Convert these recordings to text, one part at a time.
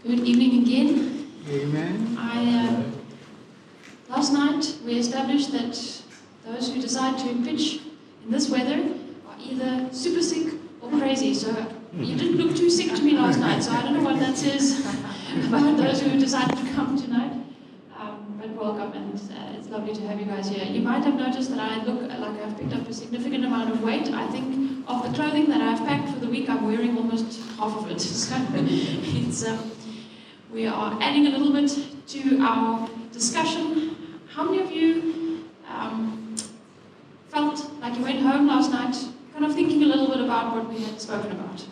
Good evening again. Amen. Last night we established that those who decide to pitch in this weather are either super sick or crazy. So you didn't look too sick to me last night, so I don't know what that says about those who decided to come tonight. But welcome, and it's lovely to have you guys here. You might have noticed that I look like I've picked up a significant amount of weight. I think of the clothing that I've packed for the week, I'm wearing almost half of it. So it's we are adding a little bit to our discussion. How many of you felt like you went home last night kind of thinking a little bit about what we had spoken about?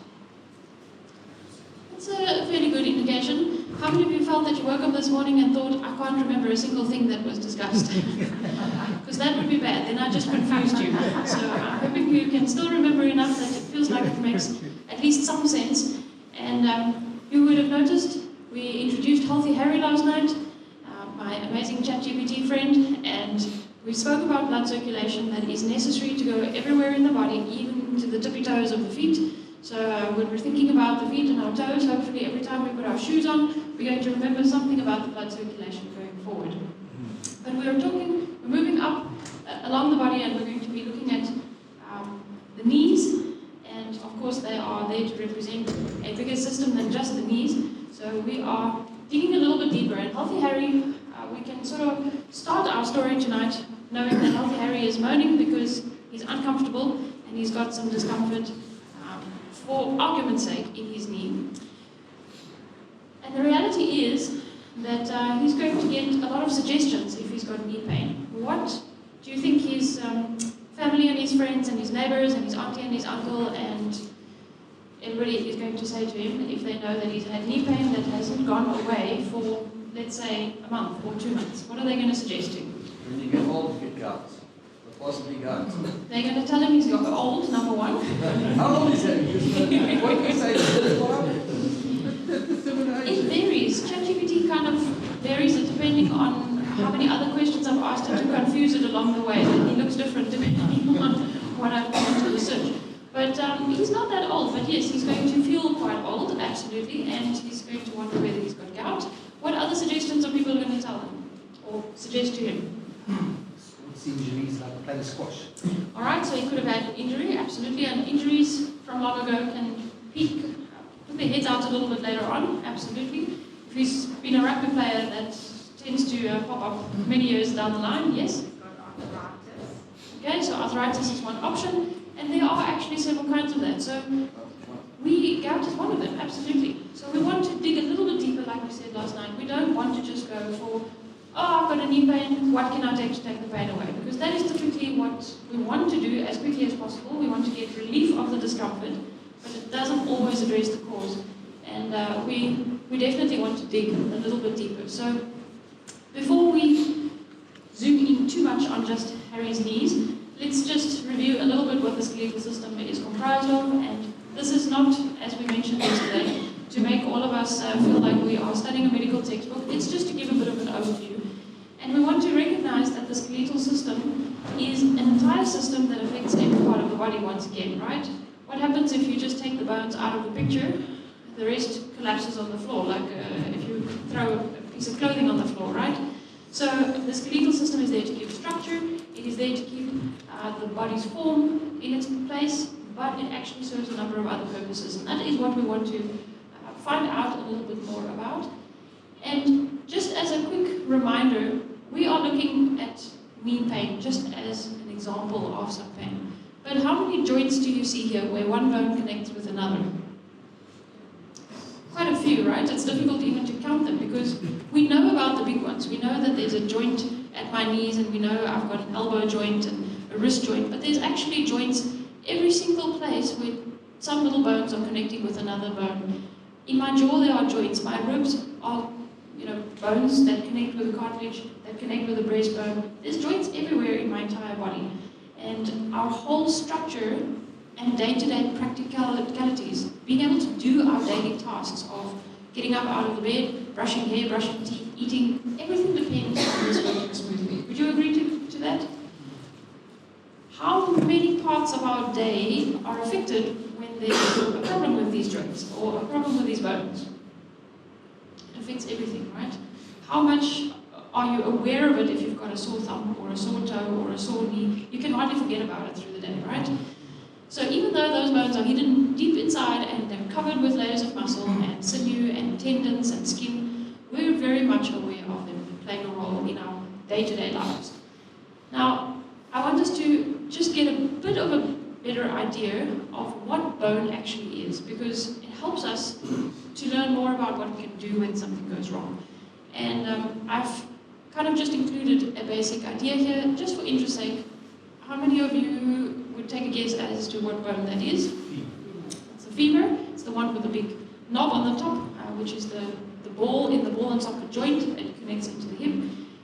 That's a fairly good indication. How many of you felt that you woke up this morning and thought, I can't remember a single thing that was discussed? Because that would be bad, then I just confused you. So I'm hoping you can still remember enough that it feels like it makes at least some sense. And you would have noticed we introduced Healthy Harry last night, my amazing ChatGPT friend, and we spoke about blood circulation that is necessary to go everywhere in the body, even to the tippy toes of the feet. So when we're thinking about the feet and our toes, hopefully every time we put our shoes on, we're going to remember something about the blood circulation going forward. But we're moving up along the body, and we're going to be looking at the knees, and of course they are there to represent a bigger system than just the knees. So we are digging a little bit deeper. And Healthy Harry, we can sort of start our story tonight knowing that Healthy Harry is moaning because he's uncomfortable and he's got some discomfort, for argument's sake, in his knee. And the reality is that he's going to get a lot of suggestions if he's got knee pain. What do you think his family and his friends and his neighbors and his auntie and his uncle and everybody is going to say to him if they know that he's had knee pain that hasn't gone away for, let's say, a month or 2 months? What are they going to suggest to him? When you get old, you get gout. Or possibly gout. They're going to tell him he's got old, number one. How old is he? What do you say? It varies. ChatGPT kind of varies it depending on how many other questions I've asked him to confuse it along the way. And he looks different depending on what I've put into the search. But he's not that old, but yes, he's going to feel quite old, absolutely, and he's going to wonder whether he's got gout. What other suggestions are people going to tell him or suggest to him? It's injuries like playing squash. All right, so he could have had an injury, absolutely, and injuries from long ago can put their heads out a little bit later on, absolutely. If he's been a rugby player, that tends to pop up many years down the line, yes? Okay, so arthritis is one option, and there are actually several kinds of that. So gout is one of them, absolutely. So we want to dig a little bit deeper, like we said last night. We don't want to just go for, I've got a knee pain, what can I take to take the pain away? Because that is typically what we want to do as quickly as possible. We want to get relief of the discomfort, but it doesn't always address the cause. And we definitely want to dig a little bit deeper. So before we zoom in too much on just Harry's knees, let's just review a little bit what the skeletal system is comprised of. And this is not, as we mentioned yesterday, to make all of us feel like we are studying a medical textbook. It's just to give a bit of an overview. And we want to recognize that the skeletal system is an entire system that affects every part of the body once again, right? What happens if you just take the bones out of the picture? The rest collapses on the floor, like if you throw a piece of clothing on the floor, right? So the skeletal system is there to give structure, it is there to keep the body's form in its place, but it actually serves a number of other purposes. And that is what we want to find out a little bit more about. And just as a quick reminder, we are looking at knee pain just as an example of some pain. But how many joints do you see here where one bone connects with another? Quite a few, right? It's difficult even to count them because we know about the big ones. We know that there's a joint at my knees, and we know I've got an elbow joint and a wrist joint, but there's actually joints every single place where some little bones are connecting with another bone. In my jaw there are joints. My ribs are, bones that connect with the cartilage, that connect with the breastbone. There's joints everywhere in my entire body. And our whole structure and day-to-day practicalities, being able to do our daily tasks of getting up out of the bed, brushing hair, brushing teeth, eating, everything depends on this working smoothly. Would you agree to that? How many parts of our day are affected when there's a problem with these joints or a problem with these bones? It affects everything, right? How much are you aware of it if you've got a sore thumb or a sore toe or a sore knee? You can hardly forget about it through the day, right? So even though those bones are hidden deep inside and they're covered with layers of muscle and sinew and tendons and skin, we're very much aware of them playing a role in our day-to-day lives. Now, I want us to just get a bit of a better idea of what bone actually is, because it helps us to learn more about what we can do when something goes wrong. And I've kind of just included a basic idea here, just for interest's sake. How many of you would take a guess as to what bone that is? It's the femur. It's the one with the big knob on the top, which is the ball in the ball and socket joint. It connects into the hip.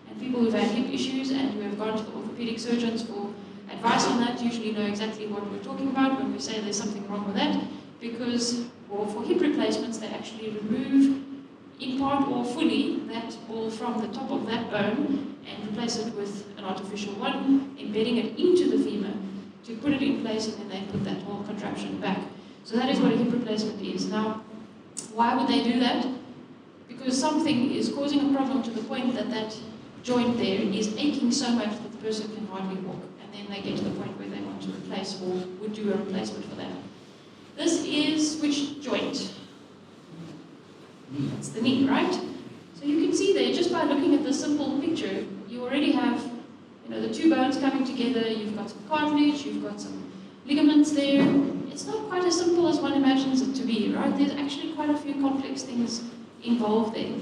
And people who've had hip issues and who have gone to the orthopedic surgeons for advice on that usually know exactly what we're talking about when we say there's something wrong with that, because for hip replacements they actually remove in part or fully that ball from the top of that bone and replace it with an artificial one, embedding it into the femur to put it in place, and then they put that whole contraption back. So that is what a hip replacement is. Now, why would they do that? Because something is causing a problem to the point that that joint there is aching so much that the person can hardly walk, and then they get to the point where they want to replace or would do a replacement for that. This is which joint? It's the knee, right? So you can see there, just by looking at this simple picture, you already have, the two bones coming together. You've got some cartilage, you've got some ligaments there. It's not quite as simple as one imagines it to be, right? There's actually quite a few complex things involved there.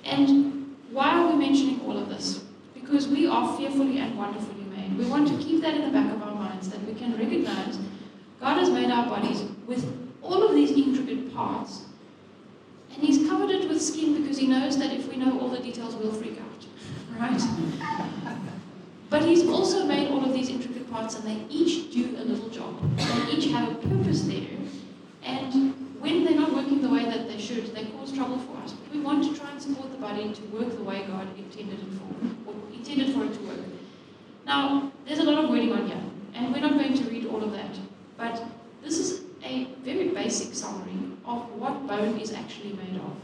And why are we mentioning all of this? Because we are fearfully and wonderfully made. We want to keep that in the back of our minds, that we can recognize God has made our bodies with all of these intricate parts. And He's covered it with skin because He knows that if we know all the details, we'll freak out, right? But He's also made all of these intricate parts, and they each do a little job. They each have a purpose there. And when they're not working the way that they should, they cause trouble for us. But we want to try and support the body to work the way God intended it for, or intended for it to work. Now, there's a lot of wording on here, and we're not going to read all of that. But this is a very basic summary of what bone is actually made of.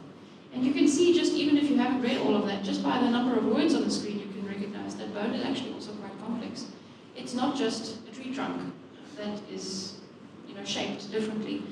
And you can see, just even if you haven't read all of that, just by the number of words on the screen, you can recognize that bone is actually also quite complex. It's not just a tree trunk that is, shaped differently.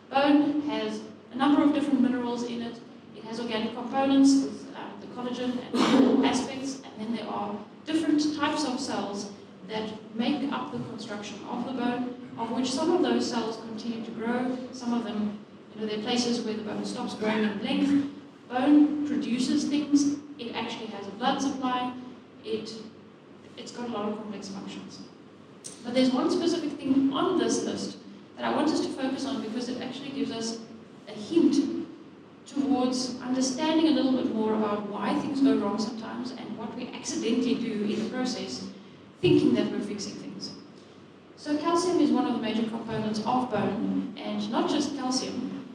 Bone has a number of different minerals in it. It has organic components with the collagen and other aspects, and then there are different types of cells that make up the construction of the bone, of which some of those cells continue to grow. Some of them, there are places where the bone stops growing in length. Bone produces things. It actually has a blood supply. It's got a lot of complex functions. But there's one specific thing on this list that I want us to focus on, because it actually gives us a hint towards understanding a little bit more about why things go wrong sometimes and what we accidentally do in the process, thinking that we're fixing things. So calcium is one of the major components of bone, and not just calcium.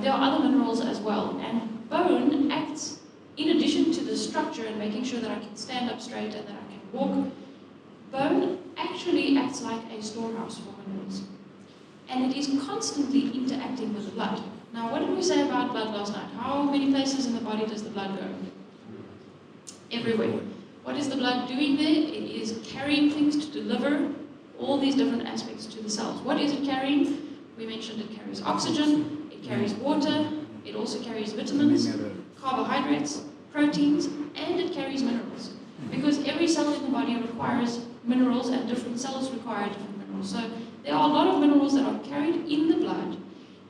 There are other minerals as well, and bone acts, in addition to the structure and making sure that I can stand up straight and that I can walk, bone actually acts like a storehouse for minerals. And it is constantly interacting with the blood. Now, what did we say about blood last night? How many places in the body does the blood go? Everywhere. What is the blood doing there? It is carrying things to deliver all these different aspects to the cells. What is it carrying? We mentioned it carries oxygen, it carries water, it also carries vitamins, carbohydrates, proteins, and it carries minerals. Because every cell in the body requires minerals, and different cells require different minerals. So there are a lot of minerals that are carried in the blood,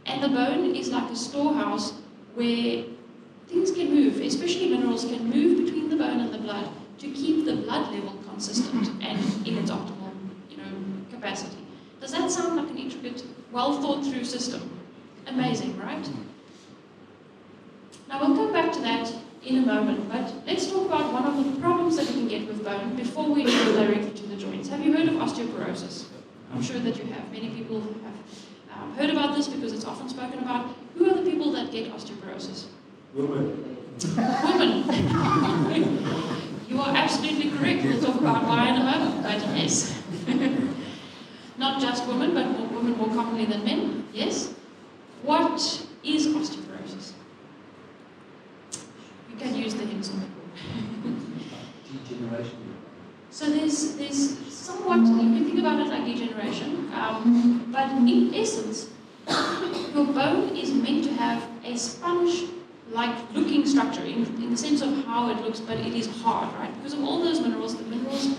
and the bone is like a storehouse where things can move, especially minerals can move between the bone and the blood to keep the blood level consistent and in its optimal capacity. Does that sound like an intricate, well thought through system? Amazing, right? Now we'll come back to that in a moment, but let's talk about one of the problems that you can get with bone before we go directly to the joints. Have you heard of osteoporosis? I'm sure that you have. Many people have heard about this because it's often spoken about. Who are the people that get osteoporosis? Women. Women. You are absolutely correct. We'll talk about why in a moment, but yes. Not just women, but women more commonly than men. Yes. What is osteoporosis? degeneration? So there's somewhat, you can think about it like degeneration, but in essence, your bone is meant to have a sponge-like looking structure in the sense of how it looks, but it is hard, right? Because of all those minerals, the minerals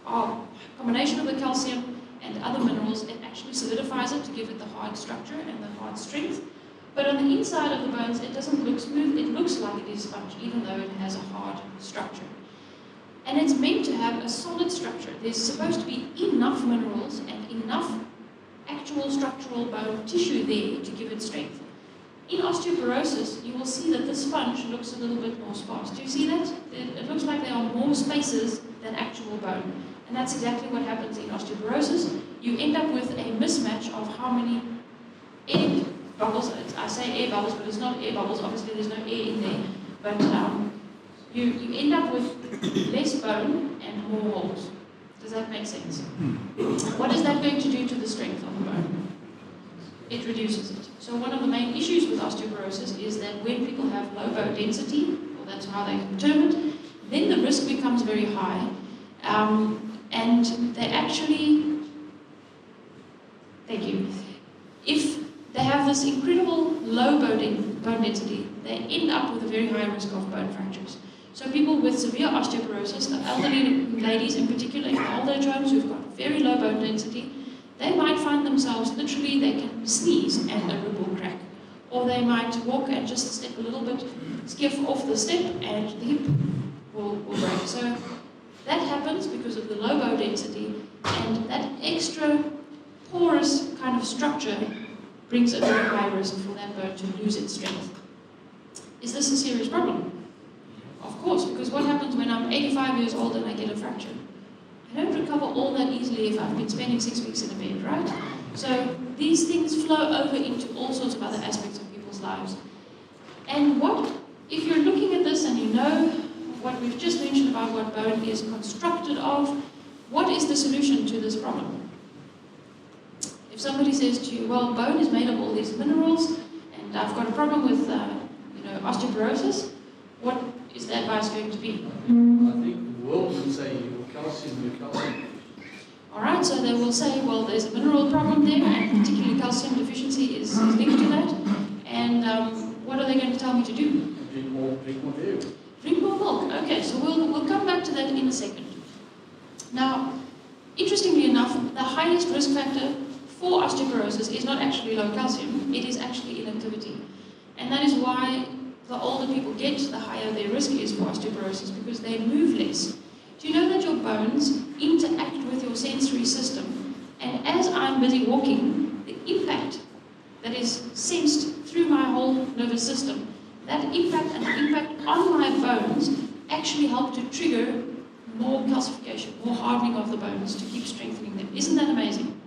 are a combination of the calcium and other minerals. It actually solidifies it to give it the hard structure and the hard strength. But on the inside of the bones, it doesn't look smooth. It looks like it is sponge, even though it has a hard structure. And it's meant to have a solid structure. There's supposed to be enough minerals and enough actual structural bone tissue there to give it strength. In osteoporosis, you will see that the sponge looks a little bit more sparse. Do you see that? It looks like there are more spaces than actual bone. And that's exactly what happens in osteoporosis. You end up with a mismatch of how many air bubbles, I say air bubbles, but it's not air bubbles, obviously there's no air in there. But you end up with less bone and more holes. Does that make sense? What is that going to do to the strength of the bone? It reduces it. So one of the main issues with osteoporosis is that when people have low bone density, or that's how they term it, then the risk becomes very high. And they actually, thank you, if they have this incredible low bone density, they end up with a very high risk of bone fractures. So people with severe osteoporosis, the elderly ladies in particular in the old age homes who've got very low bone density, they might find themselves literally, they can sneeze and a rib will crack. Or they might walk and just step a little bit, skiff off the step and the hip will break. So that happens because of the low bone density, and that extra porous kind of structure brings a very high risk for that bone to lose its strength. Is this a serious problem? Of course, because what happens when I'm 85 years old and I get a fracture? I don't recover all that easily if I've been spending 6 weeks in a bed, right? So these things flow over into all sorts of other aspects of people's lives. And what, if you're looking at this and you know what we've just mentioned about what bone is constructed of, what is the solution to this problem? If somebody says to you, well, bone is made of all these minerals, and I've got a problem with osteoporosis, what is the advice going to be? I think the world would say your calcium deficiency. Alright, so they will say, well, there's a mineral problem there, and particularly calcium deficiency is linked to that. And what are they going to tell me to do? Drink more dairy. Drink more milk. Okay, so we'll come back to that in a second. Now, interestingly enough, the highest risk factor for osteoporosis is not actually low calcium, it is actually inactivity. And that is why the older people get, the higher their risk is for osteoporosis, because they move less. Do you know that your bones interact with your sensory system? And as I'm busy walking, the impact that is sensed through my whole nervous system, that impact and the impact on my bones actually help to trigger more calcification, more hardening of the bones to keep strengthening them. Isn't that amazing?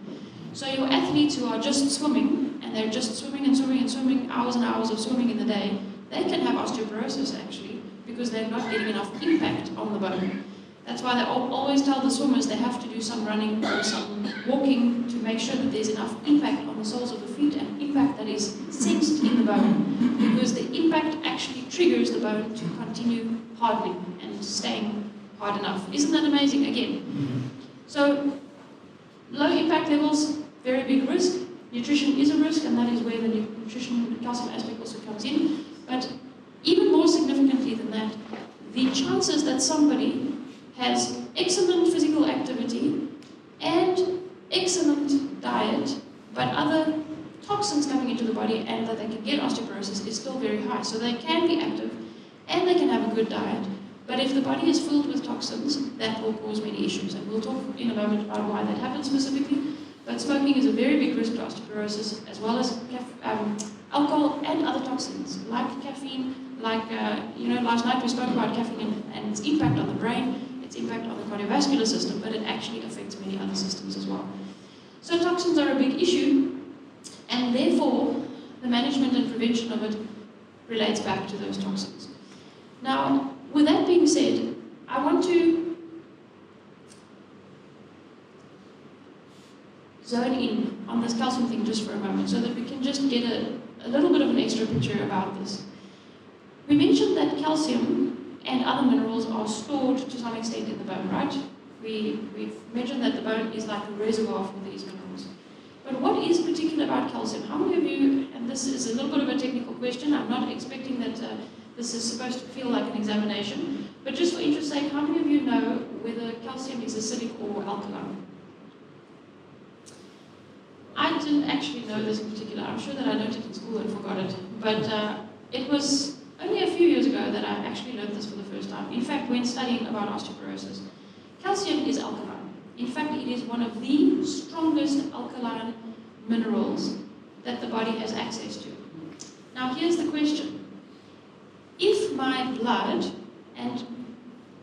So your athletes who are just swimming, and they're just swimming and swimming and swimming, hours and hours of swimming in the day, they can have osteoporosis actually, because they're not getting enough impact on the bone. That's why they always tell the swimmers they have to do some running or some walking to make sure that there's enough impact on the soles of the feet and impact that is sensed in the bone, because the impact actually triggers the bone to continue hardening and staying hard enough. Isn't that amazing again? So low impact levels, very big risk. Nutrition is a risk, and that is where the nutrition calcium aspect also comes in. But even more significantly than that, the chances that somebody has excellent physical activity and excellent diet, but other toxins coming into the body and that they can get osteoporosis is still very high. So they can be active and they can have a good diet. But if the body is filled with toxins, that will cause many issues. And we'll talk in a moment about why that happens specifically. But smoking is a very big risk to osteoporosis, as well as alcohol and other toxins, like caffeine, like, last night we spoke about caffeine and its impact on the brain, its impact on the cardiovascular system, but it actually affects many other systems as well. So toxins are a big issue, and therefore the management and prevention of it relates back to those toxins. Now, with that being said, I want to zone in on this calcium thing just for a moment so that we can just get a little bit of an extra picture about this. We mentioned that calcium and other minerals are stored to some extent in the bone, right? We've mentioned that the bone is like a reservoir for these minerals. But what is particular about calcium? How many of you, and this is a little bit of a technical question, I'm not expecting that this is supposed to feel like an examination, but just for interest's sake, how many of you know whether calcium is acidic or alkaline? I didn't actually know this in particular. I'm sure that I learned it in school and forgot it. But it was only a few years ago that I actually learned this for the first time. In fact, when studying about osteoporosis, calcium is alkaline. In fact, it is one of the strongest alkaline minerals that the body has access to. Now, here's the question. If my blood, and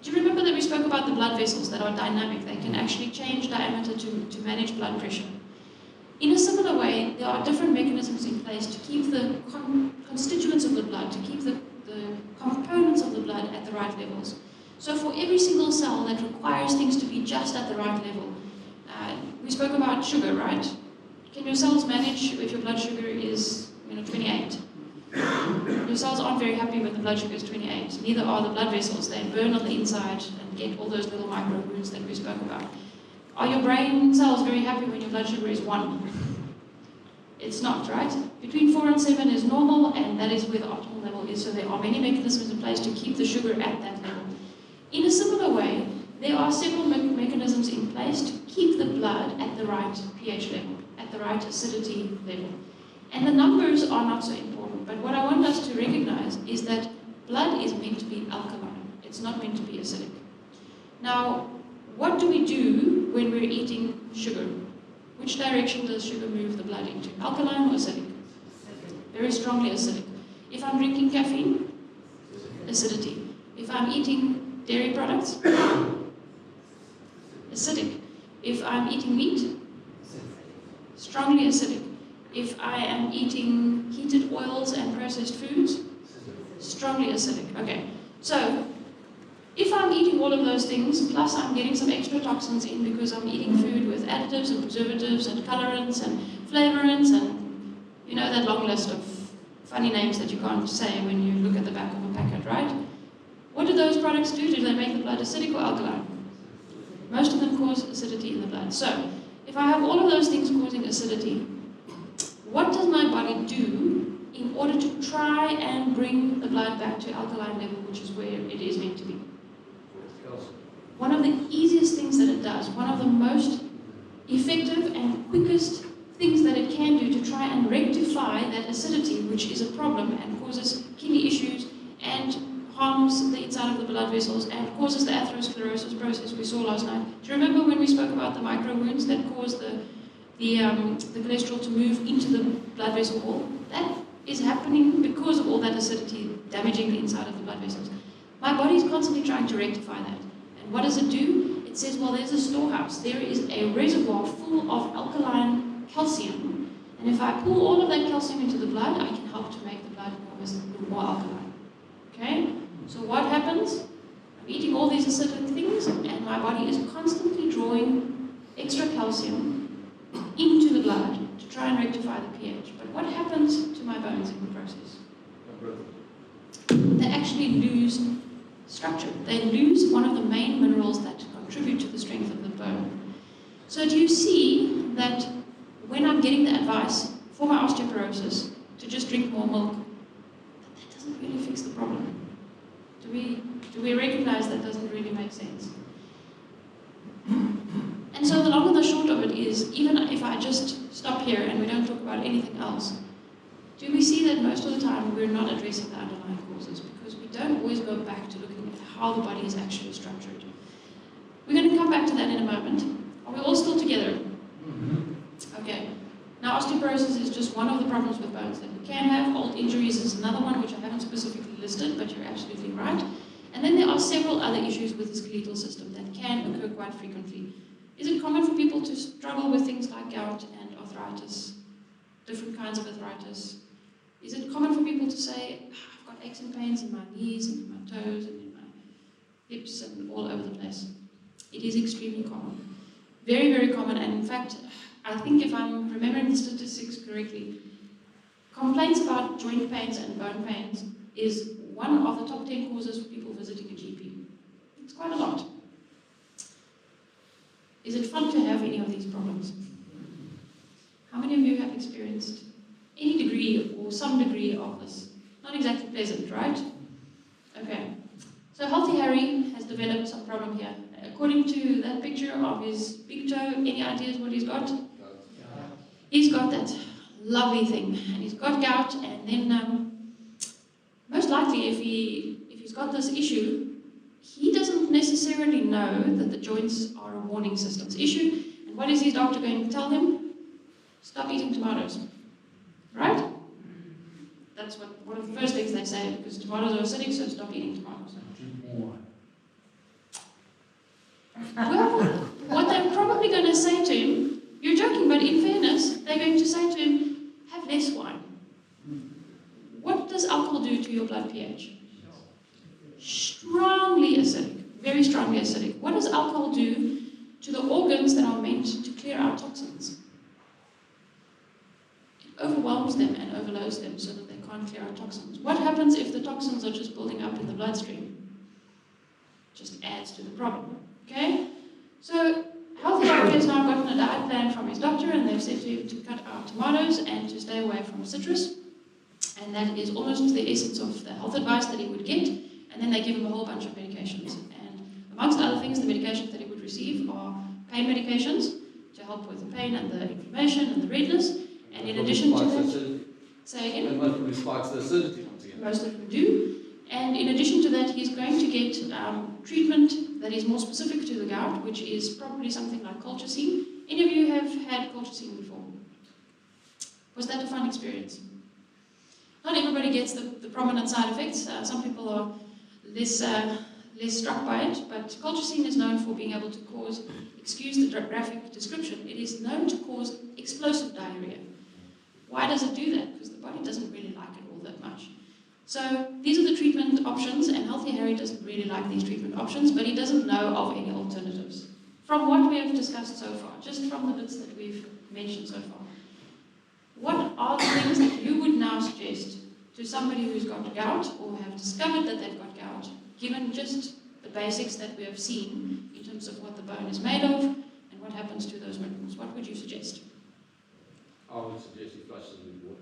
do you remember that we spoke about the blood vessels that are dynamic? They can actually change diameter to manage blood pressure. In a similar way, there are different mechanisms in place to keep the constituents of the blood, to keep the components of the blood at the right levels. So for every single cell that requires things to be just at the right level, we spoke about sugar, right? Can your cells manage if your blood sugar is 28? Your cells aren't very happy when the blood sugar is 28. Neither are the blood vessels. They burn on the inside and get all those little micro wounds that we spoke about. Are your brain cells very happy when your blood sugar is 1? It's not, right? Between 4 and 7 is normal, and that is where the optimal level is. So there are many mechanisms in place to keep the sugar at that level. In a similar way, there are several mechanisms in place to keep the blood at the right pH level, at the right acidity level. And the numbers are not so important, but what I want us to recognize is that blood is meant to be alkaline. It's not meant to be acidic. Now, what do we do when we're eating sugar? Which direction does sugar move the blood into? Alkaline or acidic? Very strongly acidic. If I'm drinking caffeine, acidity. If I'm eating dairy products, acidic. If I'm eating meat, strongly acidic. If I am eating heated oils and processed foods, strongly acidic. Okay, so if I'm eating all of those things, plus I'm getting some extra toxins in because I'm eating food with additives and preservatives and colorants and flavorants and that long list of funny names that you can't say when you look at the back of a packet, right? What do those products do? Do they make the blood acidic or alkaline? Most of them cause acidity in the blood. So, if I have all of those things causing acidity, what does my body do in order to try and bring the blood back to alkaline level, which is where it is meant to be? One of the easiest things that it does, one of the most effective and quickest things that it can do to try and rectify that acidity, which is a problem and causes kidney issues and harms the inside of the blood vessels and causes the atherosclerosis process we saw last night. Do you remember when we spoke about the micro wounds that cause the cholesterol to move into the blood vessel wall? That is happening because of all that acidity damaging the inside of the blood vessels. My body is constantly trying to rectify that. And what does it do? It says, well, there's a storehouse. There is a reservoir full of alkaline calcium. And if I pull all of that calcium into the blood, I can help to make the blood more alkaline. Okay? So what happens? I'm eating all these acidic things, and my body is constantly drawing extra calcium into the blood to try and rectify the pH. But what happens to my bones in the process? They actually lose structure. They lose one of the main minerals that contribute to the strength of the bone. So do you see that when I'm getting the advice for my osteoporosis to just drink more milk, that doesn't really fix the problem? Do we recognize that doesn't really make sense? And so the long and the short of it is, even if I just stop here and we don't talk about anything else, do we see that most of the time we're not addressing the underlying causes because we don't always go back to looking at how the body is actually structured? We're going to come back to that in a moment. Are we all still together? Okay. Now, osteoporosis is just one of the problems with bones that we can have. Old injuries is another one, which I haven't specifically listed, but you're absolutely right. And then there are several other issues with the skeletal system that can occur quite frequently. Is it common for people to struggle with things like gout and arthritis, different kinds of arthritis? Is it common for people to say, I've got aches and pains in my knees and in my toes and in my hips and all over the place? It is extremely common. Very, very common. And in fact, I think if I'm remembering the statistics correctly, complaints about joint pains and bone pains is one of the top 10 causes for people visiting a GP. It's quite a lot. Is it fun to have any of these problems? How many of you have experienced any degree or some degree of this? Not exactly pleasant, right? Okay. So Healthy Harry has developed some problem here. According to that picture of his big toe, any ideas what he's got? He's got that lovely thing, and he's got gout, and then most likely if he's got this issue, he doesn't necessarily know that the joints are a warning system's issue. And what is his doctor going to tell him? Stop eating tomatoes. Right? That's one of the first things they say, because tomatoes are acidic, so stop eating tomatoes. Drink more. Well, what they're probably going to say to him, you're joking, but in fairness, they're going to say to him, have less wine. What does alcohol do to your blood pH? Strongly acidic, very strongly acidic. What does alcohol do to the organs that are meant to clear out toxins? It overwhelms them and overloads them so that they can't clear out toxins. What happens if the toxins are just building up in the bloodstream? Just adds to the problem. Okay? So, Healthy Harry has now gotten a diet plan from his doctor, and they've said to him to cut out tomatoes and to stay away from citrus. And that is almost the essence of the health advice that he would get. And then they give him a whole bunch of medications. And amongst other things, the medications that he would receive are pain medications to help with the pain and the inflammation and the redness. And in addition to that, say again? And most of them spikes the acidity once again. Most of them do. And in addition to that, he's going to get treatment that is more specific to the gout, which is probably something like colchicine. Any of you have had colchicine before? Was that a fun experience? Not everybody gets the prominent side effects. Some people are less struck by it, but colchicine is known for being able to cause, excuse the graphic description, it is known to cause explosive diarrhea. Why does it do that? Because the body doesn't really like it all that much. So these are the treatment options, and Healthy Harry doesn't really like these treatment options, but he doesn't know of any alternatives. From what we have discussed so far, just from the bits that we've mentioned so far, what are the things that you would now suggest to somebody who's got gout or have discovered that they've got gout, given just the basics that we have seen in terms of what the bone is made of and what happens to those minerals? What would you suggest? I would suggest you flush them with water.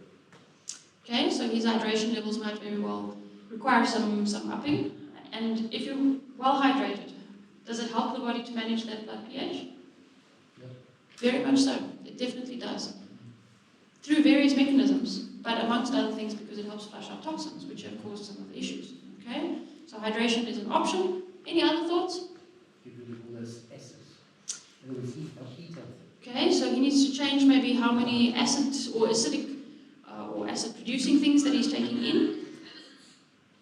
Okay, so his hydration levels might very well require some upping. And if you're well hydrated, does it help the body to manage that blood pH? Yeah. Very much so. It definitely does. Through various mechanisms, but amongst other things because it helps flush out toxins, which have caused some of the issues. Okay? So hydration is an option. Any other thoughts? Get rid of all those acids. In other words, heat up. Okay, so he needs to change maybe how many acid or acidic or acid-producing things that he's taking in.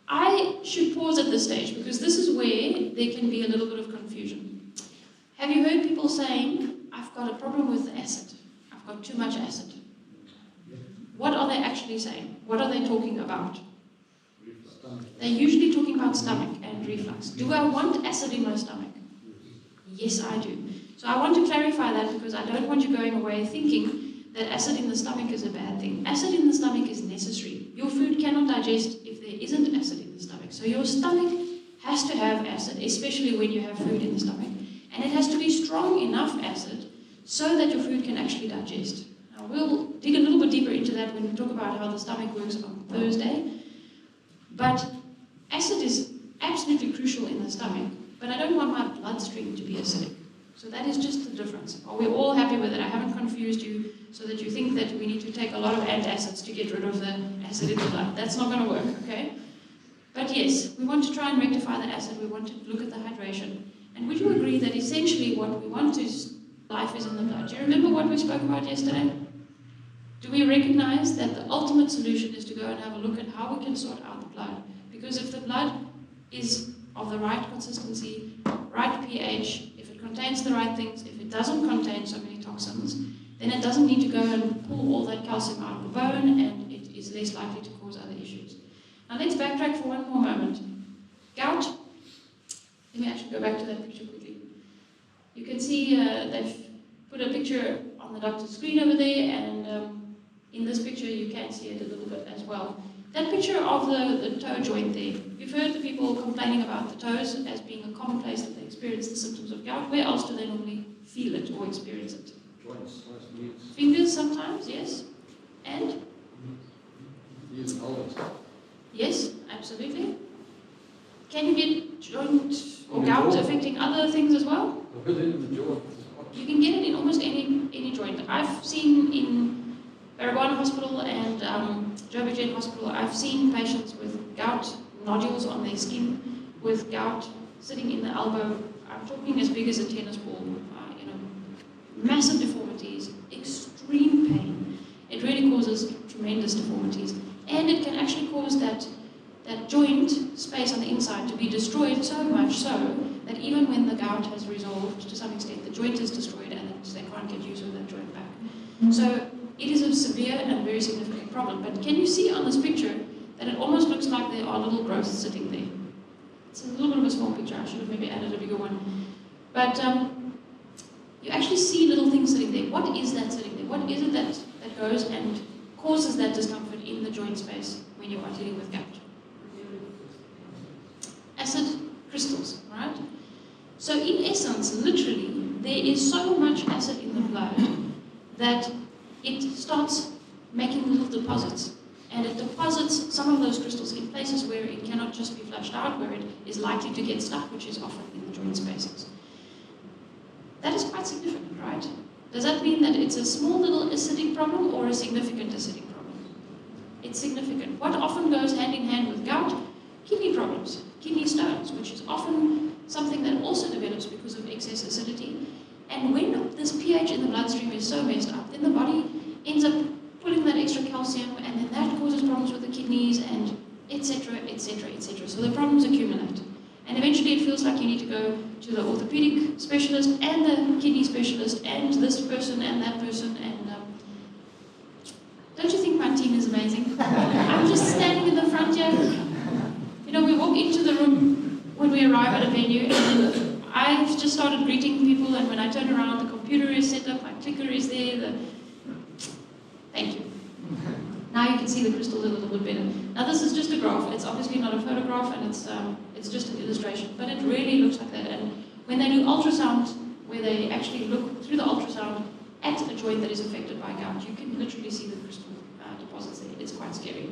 I should pause at this stage because this is where there can be a little bit of confusion. Have you heard people saying, I've got a problem with the acid. I've got too much acid. What are they actually saying? What are they talking about? They're usually talking about stomach and reflux. Do I want acid in my stomach? Yes, I do. So I want to clarify that because I don't want you going away thinking that acid in the stomach is a bad thing. Acid in the stomach is necessary. Your food cannot digest if there isn't acid in the stomach. So your stomach has to have acid, especially when you have food in the stomach. And it has to be strong enough acid so that your food can actually digest. Now we'll dig a little bit deeper into that when we talk about how the stomach works on Thursday. But acid is absolutely crucial in the stomach, but I don't want my bloodstream to be acidic. So that is just the difference. Are we all happy with it? I haven't confused you so that you think that we need to take a lot of antacids to get rid of the acid in the blood. That's not going to work, okay? But yes, we want to try and rectify the acid. We want to look at the hydration. And would you agree that essentially what we want is life is in the blood? Do you remember what we spoke about yesterday? Do we recognize that the ultimate solution is to go and have a look at how we can sort out the blood? Because if the blood is of the right consistency, right pH, if it contains the right things, if it doesn't contain so many toxins, then it doesn't need to go and pull all that calcium out of the bone, and it is less likely to cause other issues. Now let's backtrack for one more moment. Gout. Let me actually go back to that picture quickly. You can see they've put a picture on the doctor's screen over there, and in this picture you can see it a little bit as well. That picture of the toe joint there, you've heard the people complaining about the toes as being a common place that they experience the symptoms of gout. Where else do they normally feel it or experience it? Joints, knees, Fingers sometimes, yes. And? knees and elbows. Yes, absolutely. Can you get joint or In the gout jaw. affecting other things as well? Within the jaw. You can get it in almost any joint. I've seen in Baragwanath Hospital and Joburg General Hospital, I've seen patients with gout nodules on their skin, with gout sitting in the elbow. I'm talking as big as a tennis ball. Massive deformities, extreme pain. It really causes tremendous deformities, and it can actually cause that joint space on the inside to be destroyed so much so that even when the gout has resolved to some extent, the joint is destroyed and they can't get use of that joint back. So it is a severe and very significant problem. But can you see on this picture that it almost looks like there are little growths sitting there? It's a little bit of a small picture. I should have maybe added a bigger one. But you actually see little things sitting there. What is that sitting there? What is it that goes and causes that discomfort in the joint space when you are dealing with gout? Acid crystals, right? So in essence, literally, there is so much acid in the blood that it starts making little deposits. And it deposits some of those crystals in places where it cannot just be flushed out, where it is likely to get stuck, which is often in the joint spaces. That is quite significant, right? Does that mean that it's a small little acidic problem or a significant acidic problem? It's significant. What often goes hand in hand with gout? Kidney problems, kidney stones, which is often something that also develops because of excess acidity. And when this pH in the bloodstream is so messed up, then the body ends up pulling that extra calcium, and then that causes problems with the kidneys, and etc., etc., etc. So the problems accumulate. And eventually it feels like you need to go to the orthopedic specialist and the kidney specialist and this person and that person. And don't you think my team is amazing? I'm just standing in the front here. You know, we walk into the room when we arrive at a venue, and then I've just started greeting people, and when I turn around, the computer is set up, my clicker is there. Thank you. Now you can see the crystals a little bit better. Now this is just a graph. It's obviously not a photograph, and it's just an illustration, but it really looks like that. And when they do ultrasound, where they actually look through the ultrasound at a joint that is affected by gout, you can literally see the crystal deposits there. It's quite scary.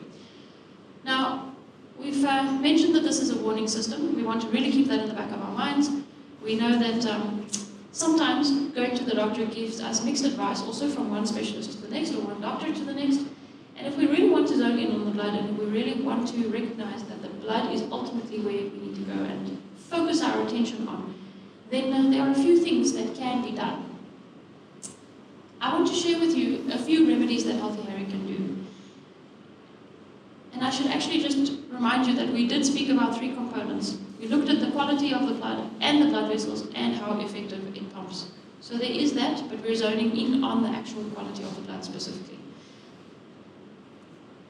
Now, we've mentioned that this is a warning system. We want to really keep that in the back of our minds. We know that sometimes going to the doctor gives us mixed advice, also from one specialist to the next or one doctor to the next. And if we really want to zone in on the blood, and we really want to recognize that the blood is ultimately where we need to go and focus our attention on, then there are a few things that can be done. I want to share with you a few remedies that Healthy Harry can do. And I should actually just remind you that we did speak about three components. We looked at the quality of the blood and the blood vessels and how effective it pumps. So there is that, but we're zoning in on the actual quality of the blood specifically.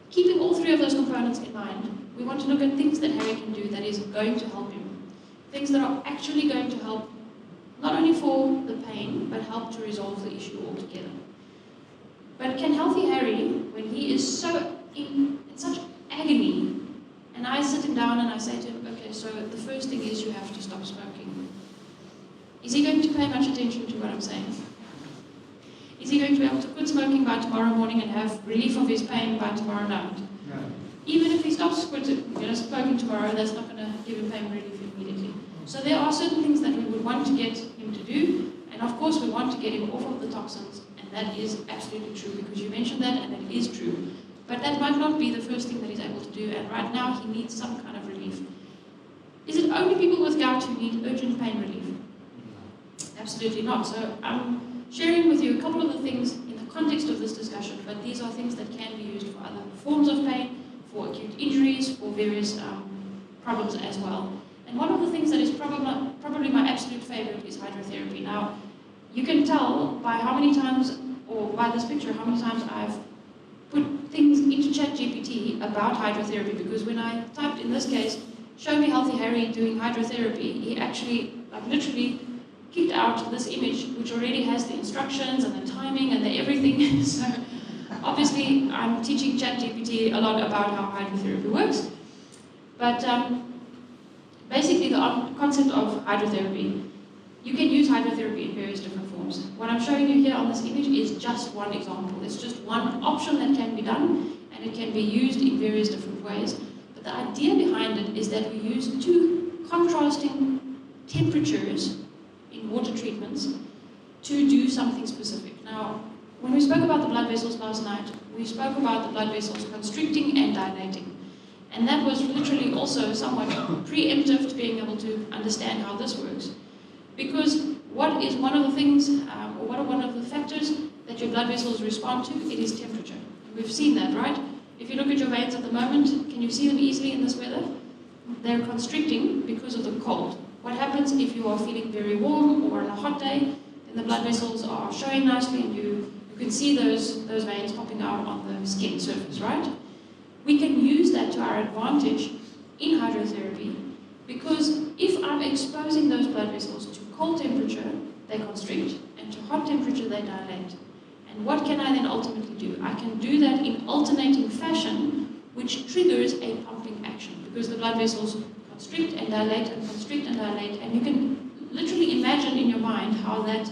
Keeping all three of those components in mind, we want to look at things that Harry can do that is going to help him. Things that are actually going to help not only for the pain, but help to resolve the issue altogether. But can Healthy Harry, when he is so in such agony, and I sit him down and I say to him, okay, so the first thing is you have to stop smoking. Is he going to pay much attention to what I'm saying? Is he going to be able to quit smoking by tomorrow morning and have relief of his pain by tomorrow night? No. Even if he stops smoking tomorrow, that's not going to give him pain relief immediately. So there are certain things that we would want to get him to do, and of course we want to get him off of the toxins, and that is absolutely true, because you mentioned that, and that is true. But that might not be the first thing that he's able to do, and right now he needs some kind of relief. Is it only people with gout who need urgent pain relief? Absolutely not. So I'm sharing with you a couple of the things in the context of this discussion, but these are things that can be used for other forms of pain, for acute injuries, for various problems as well. And one of the things that is probably my absolute favorite is hydrotherapy. Now, you can tell by how many times, or by this picture, how many times I've put things into ChatGPT about hydrotherapy, because when I typed, in this case, show me Healthy Harry doing hydrotherapy, he actually, literally kicked out this image, which already has the instructions and the timing and the everything. So Obviously, I'm teaching ChatGPT a lot about how hydrotherapy works, but basically the concept of hydrotherapy, you can use hydrotherapy in various different forms. What I'm showing you here on this image is just one example. It's just one option that can be done, and it can be used in various different ways. But the idea behind it is that we use two contrasting temperatures in water treatments to do something specific. Now, when we spoke about the blood vessels last night, we spoke about the blood vessels constricting and dilating. And that was literally also somewhat preemptive to being able to understand how this works. Because what is one of the things, or what are one of the factors that your blood vessels respond to? It is temperature. And we've seen that, right? If you look at your veins at the moment, can you see them easily in this weather? They're constricting because of the cold. What happens if you are feeling very warm or on a hot day? Then the blood vessels are showing nicely, and you can see those veins popping out on the skin surface, right? We can use that to our advantage in hydrotherapy, because if I'm exposing those blood vessels to cold temperature, they constrict, and to hot temperature, they dilate. And what can I then ultimately do? I can do that in alternating fashion, which triggers a pumping action, because the blood vessels constrict and dilate and constrict and dilate, and you can literally imagine in your mind how that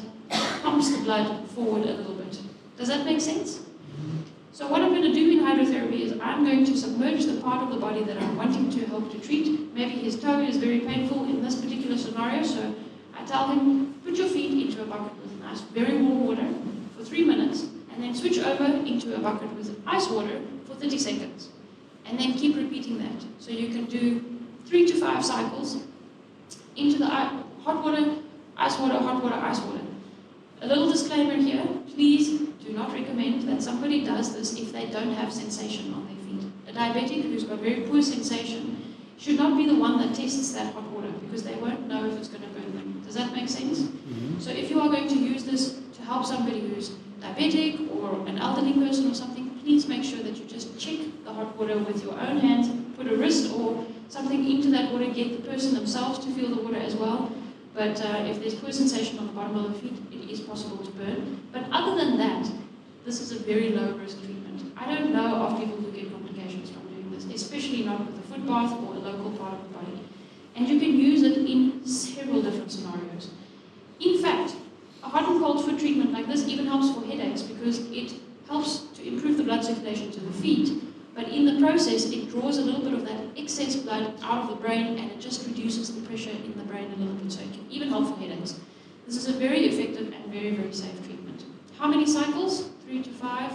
pumps the blood forward a little bit. Does that make sense? So what I'm going to do in hydrotherapy is I'm going to submerge the part of the body that I'm wanting to help to treat. Maybe his toe is very painful in this particular scenario, so I tell him, put your feet into a bucket with nice, very warm water for 3 minutes, and then switch over into a bucket with ice water for 30 seconds. And then keep repeating that. So you can do 3 to 5 cycles into the hot water, ice water, hot water, ice water. A little disclaimer here, please do not recommend that somebody does this if they don't have sensation on their feet. A diabetic who's got very poor sensation should not be the one that tests that hot water, because they won't know if it's going to burn them. Does that make sense? Mm-hmm. So if you are going to use this to help somebody who's diabetic or an elderly person or something, please make sure that you just check the hot water with your own hands, put a wrist or something into that water, get the person themselves to feel the water as well. But if there's poor sensation on the bottom of the feet, it is possible to burn. But other than that, this is a very low-risk treatment. I don't know of people who get complications from doing this, especially not with a foot bath or a local part of the body. And you can use it in several different scenarios. In fact, a hot and cold foot treatment like this even helps for headaches, because it helps to improve the blood circulation to the feet. But in the process, it draws a little bit of that excess blood out of the brain, and it just reduces the pressure in the brain a little bit, so it can even help for headaches. This is a very effective and very, very safe treatment. How many cycles? 3 to 5,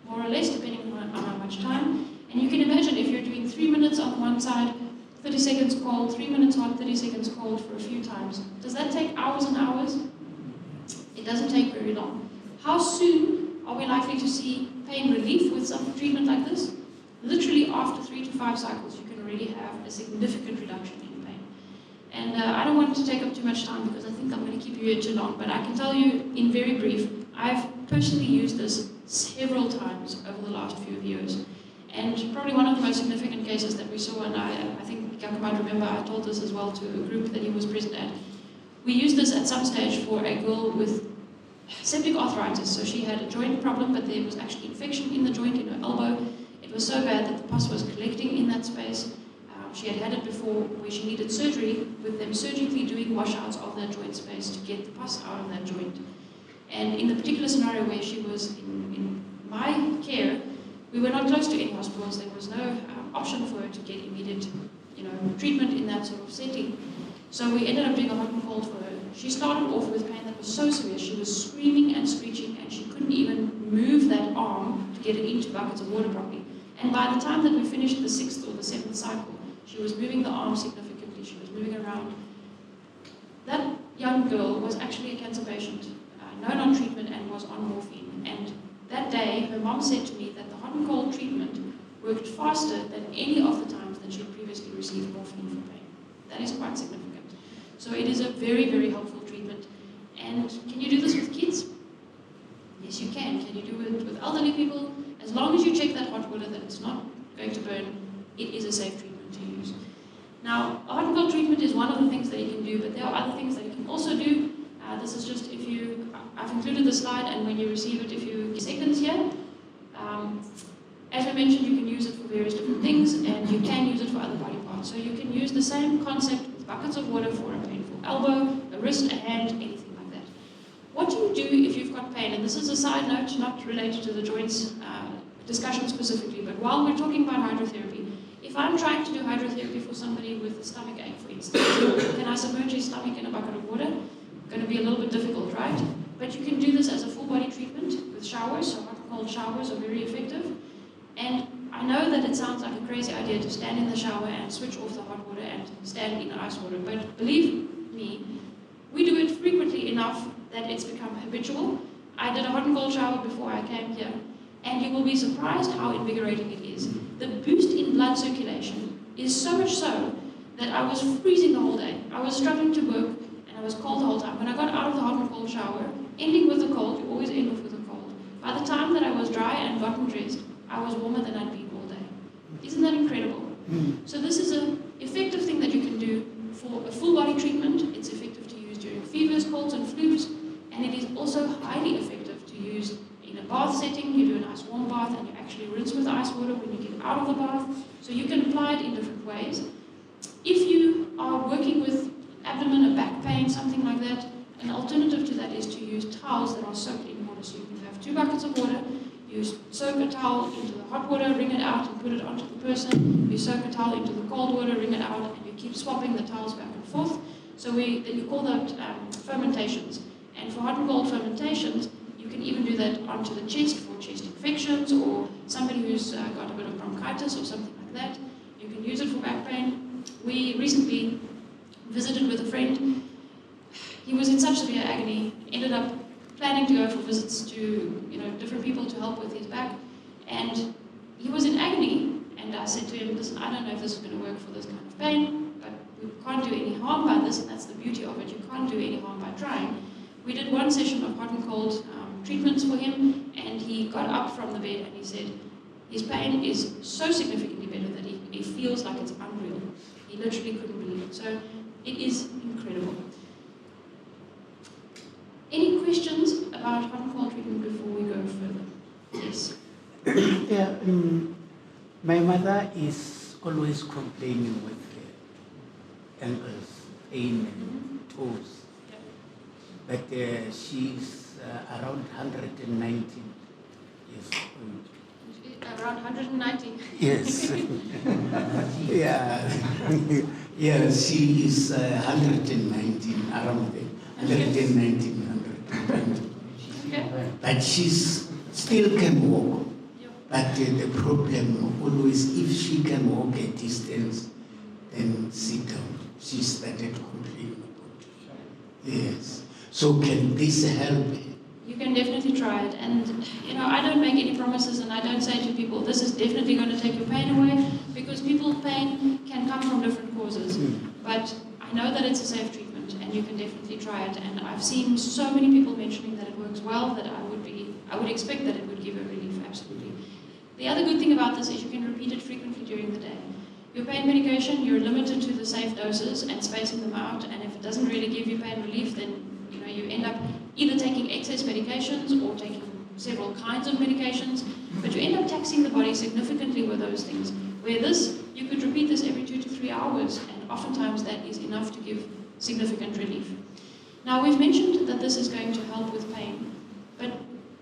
more or less, depending on how much time. And you can imagine if you're doing 3 minutes on one side, 30 seconds cold, 3 minutes hot, 30 seconds cold for a few times. Does that take hours and hours? It doesn't take very long. How soon are we likely to see pain relief with some treatment like this? Literally after 3 to 5 cycles, you can already have a significant reduction in pain. And I don't want to take up too much time, because I think I'm going to keep you here too long, but I can tell you in very brief, I've personally used this several times over the last few years. And probably one of the most significant cases that we saw, and I think Jaco might remember, I told this as well to a group that he was present at. We used this at some stage for a girl with septic arthritis. So she had a joint problem, but there was actually infection in the joint in her elbow. It was so bad that the pus was collecting in that space. She had had it before, where she needed surgery, with them surgically doing washouts of that joint space to get the pus out of that joint. And in the particular scenario where she was in my care, we were not close to any hospitals. There was no option for her to get immediate, treatment in that sort of setting. So we ended up doing a hot and cold for her. She started off with pain that was so severe. She was screaming and screeching, and she couldn't even move that arm to get it into buckets of water properly. And by the time that we finished the 6th or the 7th cycle, she was moving the arm significantly. She was moving around. That young girl was actually a cancer patient, known on treatment, and was on morphine. And that day, her mom said to me that the hot and cold treatment worked faster than any of the times that she had previously received morphine for pain. That is quite significant. So it is a very, very helpful treatment. And can you do this with kids? Yes, you can. Can you do it with elderly people? As long as you check that hot water that it's not going to burn, it is a safe treatment to use. Now, a hot and cold treatment is one of the things that you can do, but there are other things that you can also do. This is just I've included the slide, and when you receive it, if you get seconds here, As we mentioned, you can use it for various different things, and you can use it for other body parts. So you can use the same concept with buckets of water for a painful elbow, a wrist, a hand, anything like that. What do you do if you've got pain? And this is a side note, not related to the joints discussion specifically, but while we're talking about hydrotherapy, if I'm trying to do hydrotherapy for somebody with a stomach ache, for instance, can I submerge his stomach in a bucket of water? Going to be a little bit difficult, right? But you can do this as a full body treatment with showers, so hot and cold showers are very effective. And I know that it sounds like a crazy idea to stand in the shower and switch off the hot water and stand in ice water, but believe me, we do it frequently enough that it's become habitual. I did a hot and cold shower before I came here, and you will be surprised how invigorating it is. The boost in blood circulation is so much so that I was freezing the whole day. I was struggling to work, and I was cold the whole time. When I got out of the hot and cold shower, ending with a cold, you always end off with a cold. By the time that I was dry and gotten dressed, I was warmer than I'd been all day. Isn't that incredible? So this is an effective thing that you can do for a full body treatment. It's effective to use during fevers, colds and flus, and it is also highly effective to use in a bath setting. You do a nice warm bath and you actually rinse with ice water when you get out of the bath. So you can apply it in different ways. If you are working with abdomen or back pain, something like that, an alternative to that is to use towels that are soaked in water. So you can have 2 buckets of water. You soak a towel into the hot water, wring it out and put it onto the person. You soak a towel into the cold water, wring it out, and you keep swapping the towels back and forth. So you call that fermentations. And for hot and cold fermentations, you can even do that onto the chest for chest infections or somebody who's got a bit of bronchitis or something like that. You can use it for back pain. We recently visited with a friend. He was in such severe agony, ended up planning to go for visits to different people to help with his back, and he was in agony, and I said to him, listen, I don't know if this is going to work for this kind of pain, but we can't do any harm by this, and that's the beauty of it. You can't do any harm by trying. We did 1 session of hot and cold treatments for him, and he got up from the bed and he said his pain is so significantly better that he feels like it's unreal. He literally couldn't believe it. So it is incredible. Any questions about hot and cold treatment before we go further? Yes. Yeah, my mother is always complaining with ankles, pain, and toes. But she's around 119 years old. Around 190. Yes. Yeah. Yeah, she is 119, around there. 119, 120. Okay. But she still can walk. But the problem always, if she can walk a distance, then sit down. She started complaining about it. Yes. So can this help? You can definitely try it. And, I don't make any promises and I don't say to people, this is definitely going to take your pain away, because people's pain can come from different causes. But I know that it's a safe treatment and you can definitely try it. And I've seen so many people mentioning that it works well that I would expect that it would give a relief, absolutely. The other good thing about this is you can repeat it frequently during the day. Your pain medication, you're limited to the safe doses and spacing them out, and if it doesn't really give you pain relief, then you end up either taking excess medications or taking several kinds of medications, but you end up taxing the body significantly with those things. Where this, you could repeat this every 2 to 3 hours, and oftentimes that is enough to give significant relief. Now, we've mentioned that this is going to help with pain, but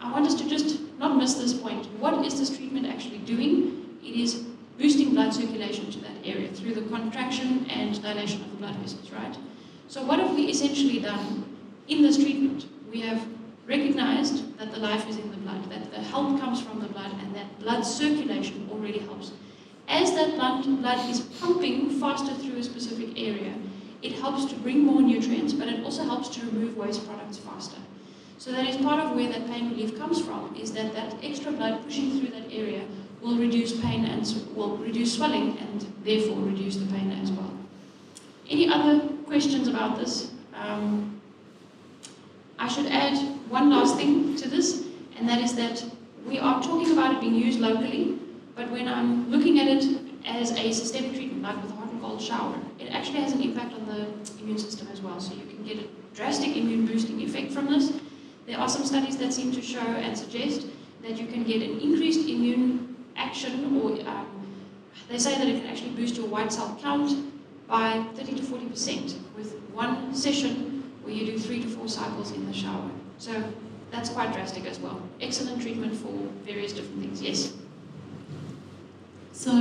I want us to just not miss this point. What is this treatment actually doing? It is boosting blood circulation to that area through the contraction and dilation of the blood vessels, right? So what have we essentially done in this treatment? We have recognized that the life is in the blood, that the help comes from the blood, and that blood circulation already helps. As that blood is pumping faster through a specific area, it helps to bring more nutrients, but it also helps to remove waste products faster. So that is part of where that pain relief comes from, is that extra blood pushing through that area will reduce pain and will reduce swelling and therefore reduce the pain as well. Any other questions about this? I should add one last thing to this, and that is that we are talking about it being used locally, but when I'm looking at it as a systemic treatment, like with a hot and cold shower, it actually has an impact on the immune system as well. So you can get a drastic immune boosting effect from this. There are some studies that seem to show and suggest that you can get an increased immune action, or they say that it can actually boost your white cell count by 30 to 40% with one session where you do 3 to 4 cycles in the shower. So that's quite drastic as well. Excellent treatment for various different things. Yes? So,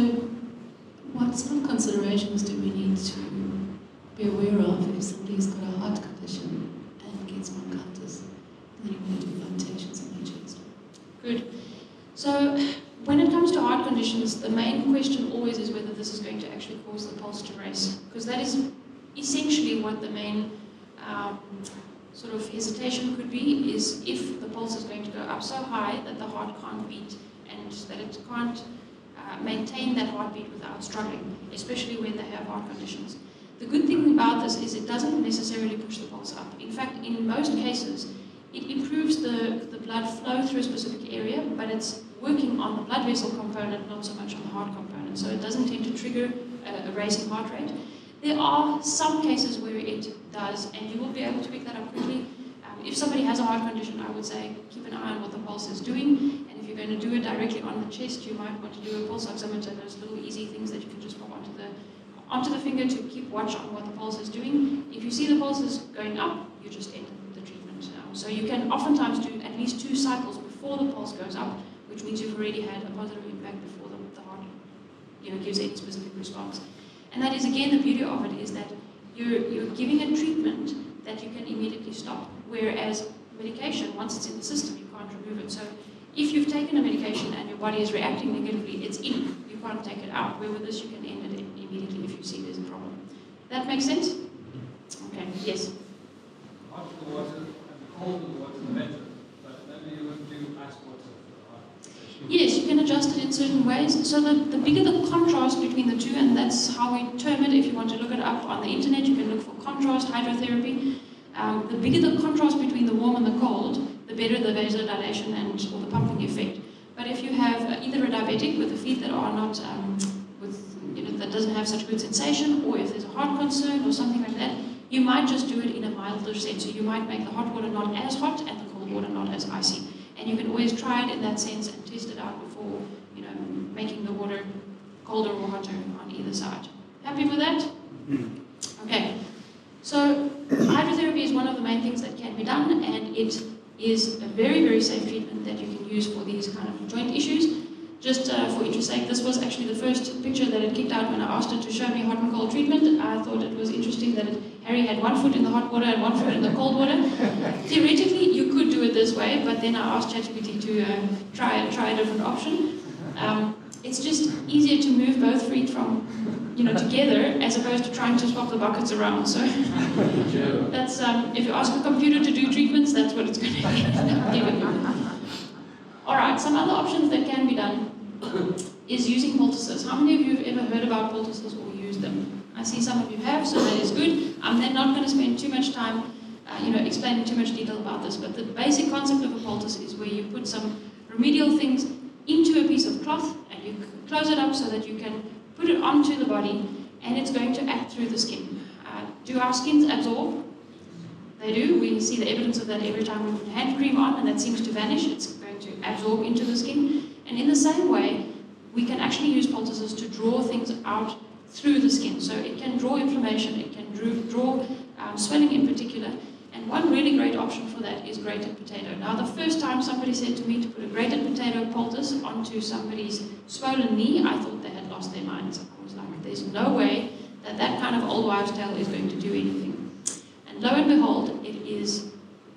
what sort of considerations do we need to be aware of if somebody's got a heart condition and gets bronchitis, and then you want to do palpitations on their chest? Good. So when it comes to heart conditions, the main question always is whether this is going to actually cause the pulse to race, because that is essentially what the main sort of hesitation could be, is if the pulse is going to go up so high that the heart can't beat and that it can't maintain that heartbeat without struggling, especially when they have heart conditions. The good thing about this is it doesn't necessarily push the pulse up. In fact, in most cases, it improves the blood flow through a specific area, but it's working on the blood vessel component, not so much on the heart component. So it doesn't tend to trigger a racing heart rate. There are some cases where it does, and you will be able to pick that up quickly. If somebody has a heart condition, I would say keep an eye on what the pulse is doing, and if you're going to do it directly on the chest, you might want to do a pulse oximeter, those little easy things that you can just pop onto the finger to keep watch on what the pulse is doing. If you see the pulse is going up, you just end the treatment. So you can oftentimes do at least 2 cycles before the pulse goes up, which means you've already had a positive impact before the heart gives any specific response. And that is, again, the beauty of it is that you're giving a treatment that you can immediately stop, whereas medication, once it's in the system, you can't remove it. So if you've taken a medication and your body is reacting negatively, it's in. You can't take it out, where with this you can end it immediately if you see there's a problem. That makes sense? Okay, yes? Hot water and cold water are better, but maybe you would do ice water for the heart. Yes, you can adjust it in certain ways. So the bigger the contrast between the two, and that's how we term it. If you want to look it up on the internet, you can look for contrast hydrotherapy. The bigger the contrast between the warm and the cold, the better the vasodilation or the pumping effect. But if you have either a diabetic with the feet that are not that doesn't have such good sensation, or if there's a heart concern or something like that, you might just do it in a milder sense. So you might make the hot water not as hot and the cold water not as icy. And you can always try it in that sense and test it out before, making the water colder or hotter on either side. Happy with that? Okay. So hydrotherapy is one of the main things that can be done, and it is a very, very safe treatment that you can use for these kind of joint issues. Just for interest's sake, this was actually the first picture that it kicked out when I asked it to show me hot and cold treatment. I thought it was interesting that Harry had 1 foot in the hot water and 1 foot in the cold water. Theoretically, you could do it this way, but then I asked ChatGPT to try a different option. It's just easier to move both feet from, together, as opposed to trying to swap the buckets around. So that's if you ask a computer to do treatments, that's what it's going to give you. All right, some other options that can be done is using poultices. How many of you have ever heard about poultices or used them? I see some of you have, so that is good. I'm then not going to spend too much time, explaining too much detail about this, but the basic concept of a poultice is where you put some remedial things into a piece of cloth and you close it up so that you can put it onto the body, and it's going to act through the skin. Do our skins absorb? They do. We see the evidence of that every time we put hand cream on, and that seems to vanish. It's going to absorb into the skin. And in the same way, we can actually use poultices to draw things out through the skin. So it can draw inflammation, it can draw swelling in particular. And one really great option for that is grated potato. Now, the first time somebody said to me to put a grated potato poultice onto somebody's swollen knee, I thought they had lost their minds. I was like, there's no way that kind of old wives' tale is going to do anything. And lo and behold, it is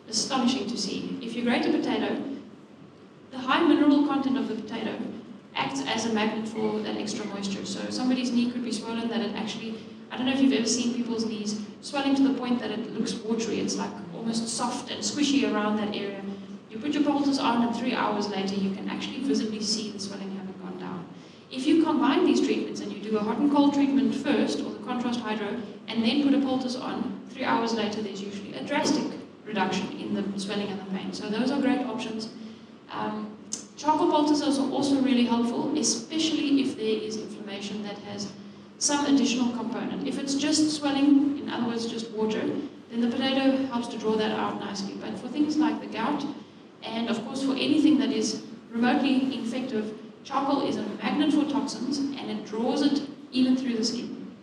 astonishing to see. If you grate a potato, the high mineral content of the potato acts as a magnet for that extra moisture. So somebody's knee could be swollen that it actually, I don't know if you've ever seen people's knees swelling to the point that it looks watery. It's like almost soft and squishy around that area. You put your poultice on, and 3 hours later you can actually visibly see the swelling having gone down. If you combine these treatments and you do a hot and cold treatment first, or the contrast hydro, and then put a poultice on, 3 hours later there's usually a drastic reduction in the swelling and the pain. So those are great options. Charcoal poultices are also really helpful, especially if there is inflammation that has some additional component. If it's just swelling, in other words just water, then the potato helps to draw that out nicely. But for things like the gout, and of course for anything that is remotely infective, charcoal is a magnet for toxins and it draws it even through the skin.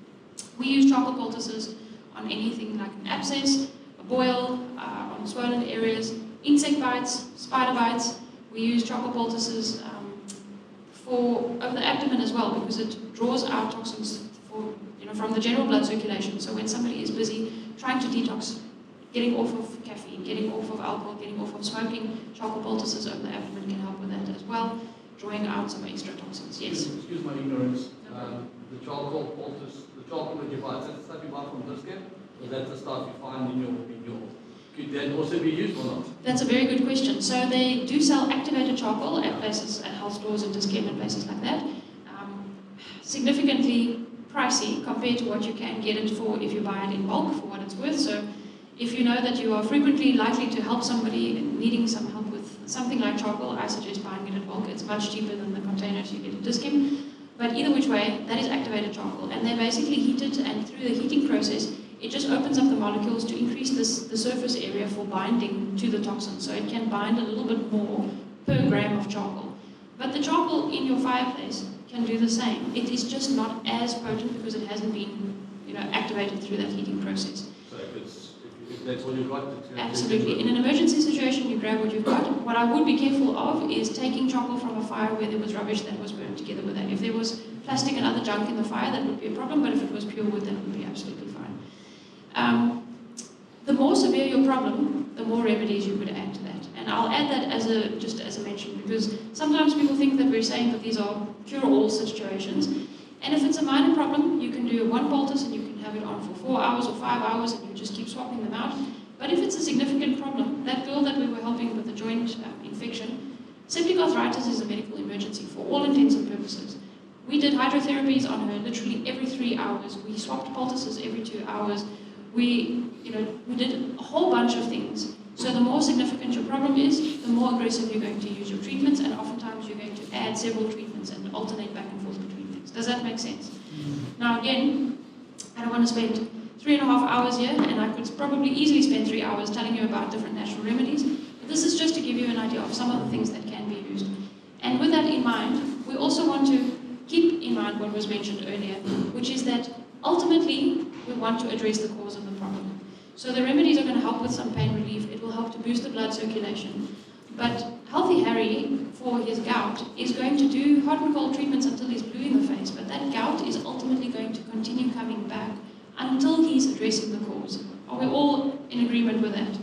We use charcoal poultices on anything like an abscess, a boil, on swollen areas, insect bites, spider bites. We use charcoal poultices over the abdomen as well because it draws out toxins from the general blood circulation. So when somebody is busy trying to detox, getting off of caffeine, getting off of alcohol, getting off of smoking, charcoal poultices over the abdomen can help with that as well, drawing out some extra toxins. Yes? Excuse my ignorance. The charcoal poultice, the charcoal that you buy, is that the stuff you buy from Discount? Or is that the stuff you find in your... Could that also be used or not? That's a very good question. So they do sell activated charcoal at places, at health stores and Dis-Chem and places like that. Significantly pricey compared to what you can get it for if you buy it in bulk for what it's worth. So if you know that you are frequently likely to help somebody needing some help with something like charcoal, I suggest buying it in bulk. It's much cheaper than the containers you get at Dis-Chem. But either which way, that is activated charcoal. And they basically heat it, and through the heating process, it just opens up the molecules to increase the surface area for binding to the toxin. So it can bind a little bit more per gram of charcoal. But the charcoal in your fireplace can do the same. It is just not as potent because it hasn't been activated through that heating process. So if that's all you've got... Absolutely. In an emergency situation, you grab what you've got. What I would be careful of is taking charcoal from a fire where there was rubbish that was burned together with that. If there was plastic and other junk in the fire, that would be a problem, but if it was pure wood, that would be absolutely fine. The more severe your problem, the more remedies you could add to that. And I'll add that just as a mention, because sometimes people think that we're saying that these are cure-all situations. And if it's a minor problem, you can do one poultice and you can have it on for 4 hours or 5 hours and you just keep swapping them out. But if it's a significant problem, that girl that we were helping with the joint infection, septic arthritis is a medical emergency for all intents and purposes. We did hydrotherapies on her literally every 3 hours. We swapped poultices every 2 hours. We did a whole bunch of things. So the more significant your problem is, the more aggressive you're going to use your treatments, and oftentimes you're going to add several treatments and alternate back and forth between things. Does that make sense? Now again, I don't want to spend 3.5 hours here, and I could probably easily spend 3 hours telling you about different natural remedies, but this is just to give you an idea of some of the things that can be used. And with that in mind, we also want to keep in mind what was mentioned earlier, which is that ultimately we want to address the cause of the problem. So the remedies are going to help with some pain relief. It will help to boost the blood circulation. But Healthy Harry, for his gout, is going to do hot and cold treatments until he's blue in the face, but that gout is ultimately going to continue coming back until he's addressing the cause. Are we all in agreement with that?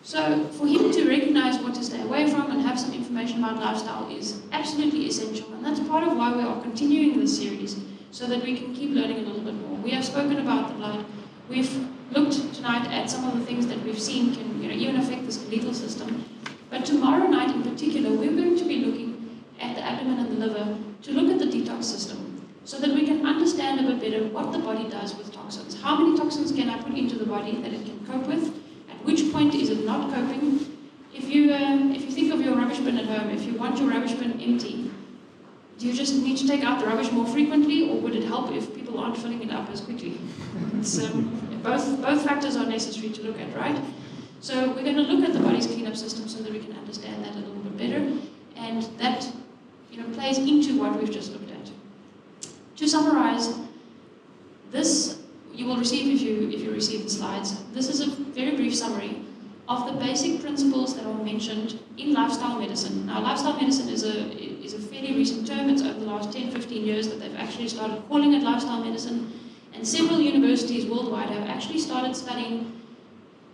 So for him to recognize what to stay away from and have some information about lifestyle is absolutely essential, and that's part of why we are continuing this series, so that we can keep learning a little bit more. We have spoken about the blood. We've looked tonight at some of the things that we've seen can even affect the skeletal system. But tomorrow night in particular, we're going to be looking at the abdomen and the liver to look at the detox system, so that we can understand a bit better what the body does with toxins. How many toxins can I put into the body that it can cope with? At which point is it not coping? If you think of your rubbish bin at home, if you want your rubbish bin empty, do you just need to take out the rubbish more frequently, or would it help if people aren't filling it up as quickly? Both factors are necessary to look at, right? So we're going to look at the body's cleanup system so that we can understand that a little bit better, and that plays into what we've just looked at. To summarize, this you will receive if you receive the slides. This is a very brief summary of the basic principles that are mentioned in lifestyle medicine. Now, lifestyle medicine is a fairly recent term. It's over the last 10-15 years that they've actually started calling it lifestyle medicine, and several universities worldwide have actually started studying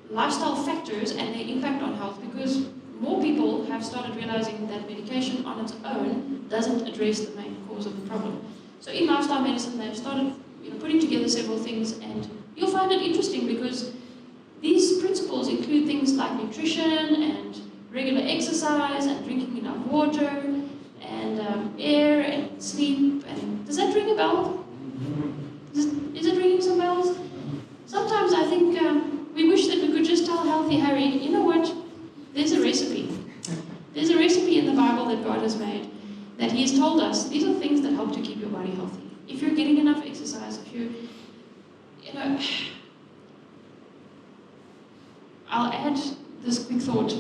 lifestyle factors and their impact on health, because more people have started realizing that medication on its own doesn't address the main cause of the problem. So in lifestyle medicine, they've started putting together several things, and you'll find it interesting because these principles include things like nutrition and regular exercise and drinking enough water and air and sleep. And does that ring a bell? Is it ringing some bells? Sometimes I think we wish that we could just tell Healthy Harry, you know what, there's a recipe. There's a recipe in the Bible that God has made, that He has told us, these are things that help to keep your body healthy. If you're getting enough exercise, if I'll add this quick thought.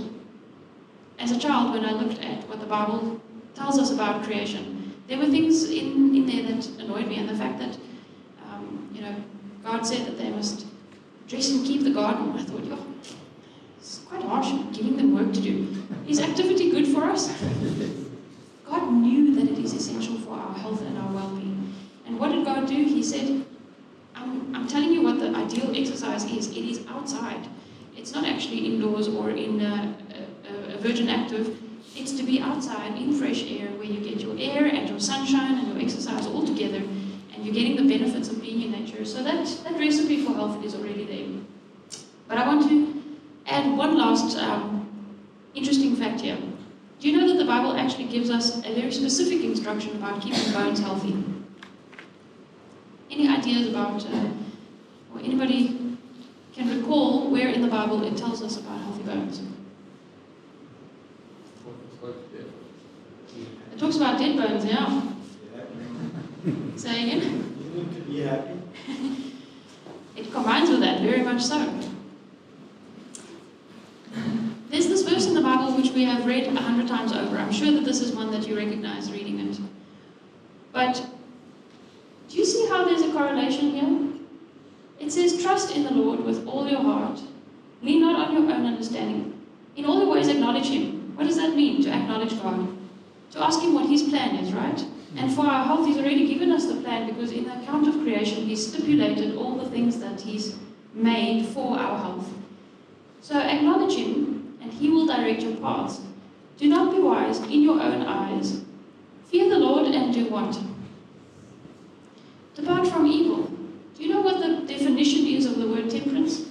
as a child, when I looked at what the Bible tells us about creation, there were things in there that annoyed me, and the fact that, God said that they must dress and keep the garden. I thought, it's quite harsh giving them work to do. Is activity good for us? God knew that it is essential for our health and our well-being. And what did God do? He said, I'm telling you what the ideal exercise is. It is outside. It's not actually indoors or in a Virgin Active. It's to be outside in fresh air, where you get your air and your sunshine and your exercise all together, and you're getting the benefits of being in nature. So that recipe for health is already there. But I want to add one last interesting fact here. Do you know that the Bible actually gives us a very specific instruction about keeping bones healthy? Any ideas about, or anybody can recall where in the Bible it tells us about healthy bones? It talks about dead bones, yeah. Say again? You need to be happy. It combines with that, very much so. There's this verse in the Bible which we have read 100 times over. I'm sure that this is one that you recognize reading it. But do you see how there's a correlation here? It says, trust in the Lord with all your heart. Lean not on your own understanding. In all your ways acknowledge Him. What does that mean, to acknowledge God? To ask Him what His plan is, right? And for our health, He's already given us the plan, because in the account of creation, He stipulated all the things that He's made for our health. So acknowledge Him, and He will direct your paths. Do not be wise in your own eyes. Fear the Lord and do what? Depart from evil. Do you know what the definition is of the word temperance?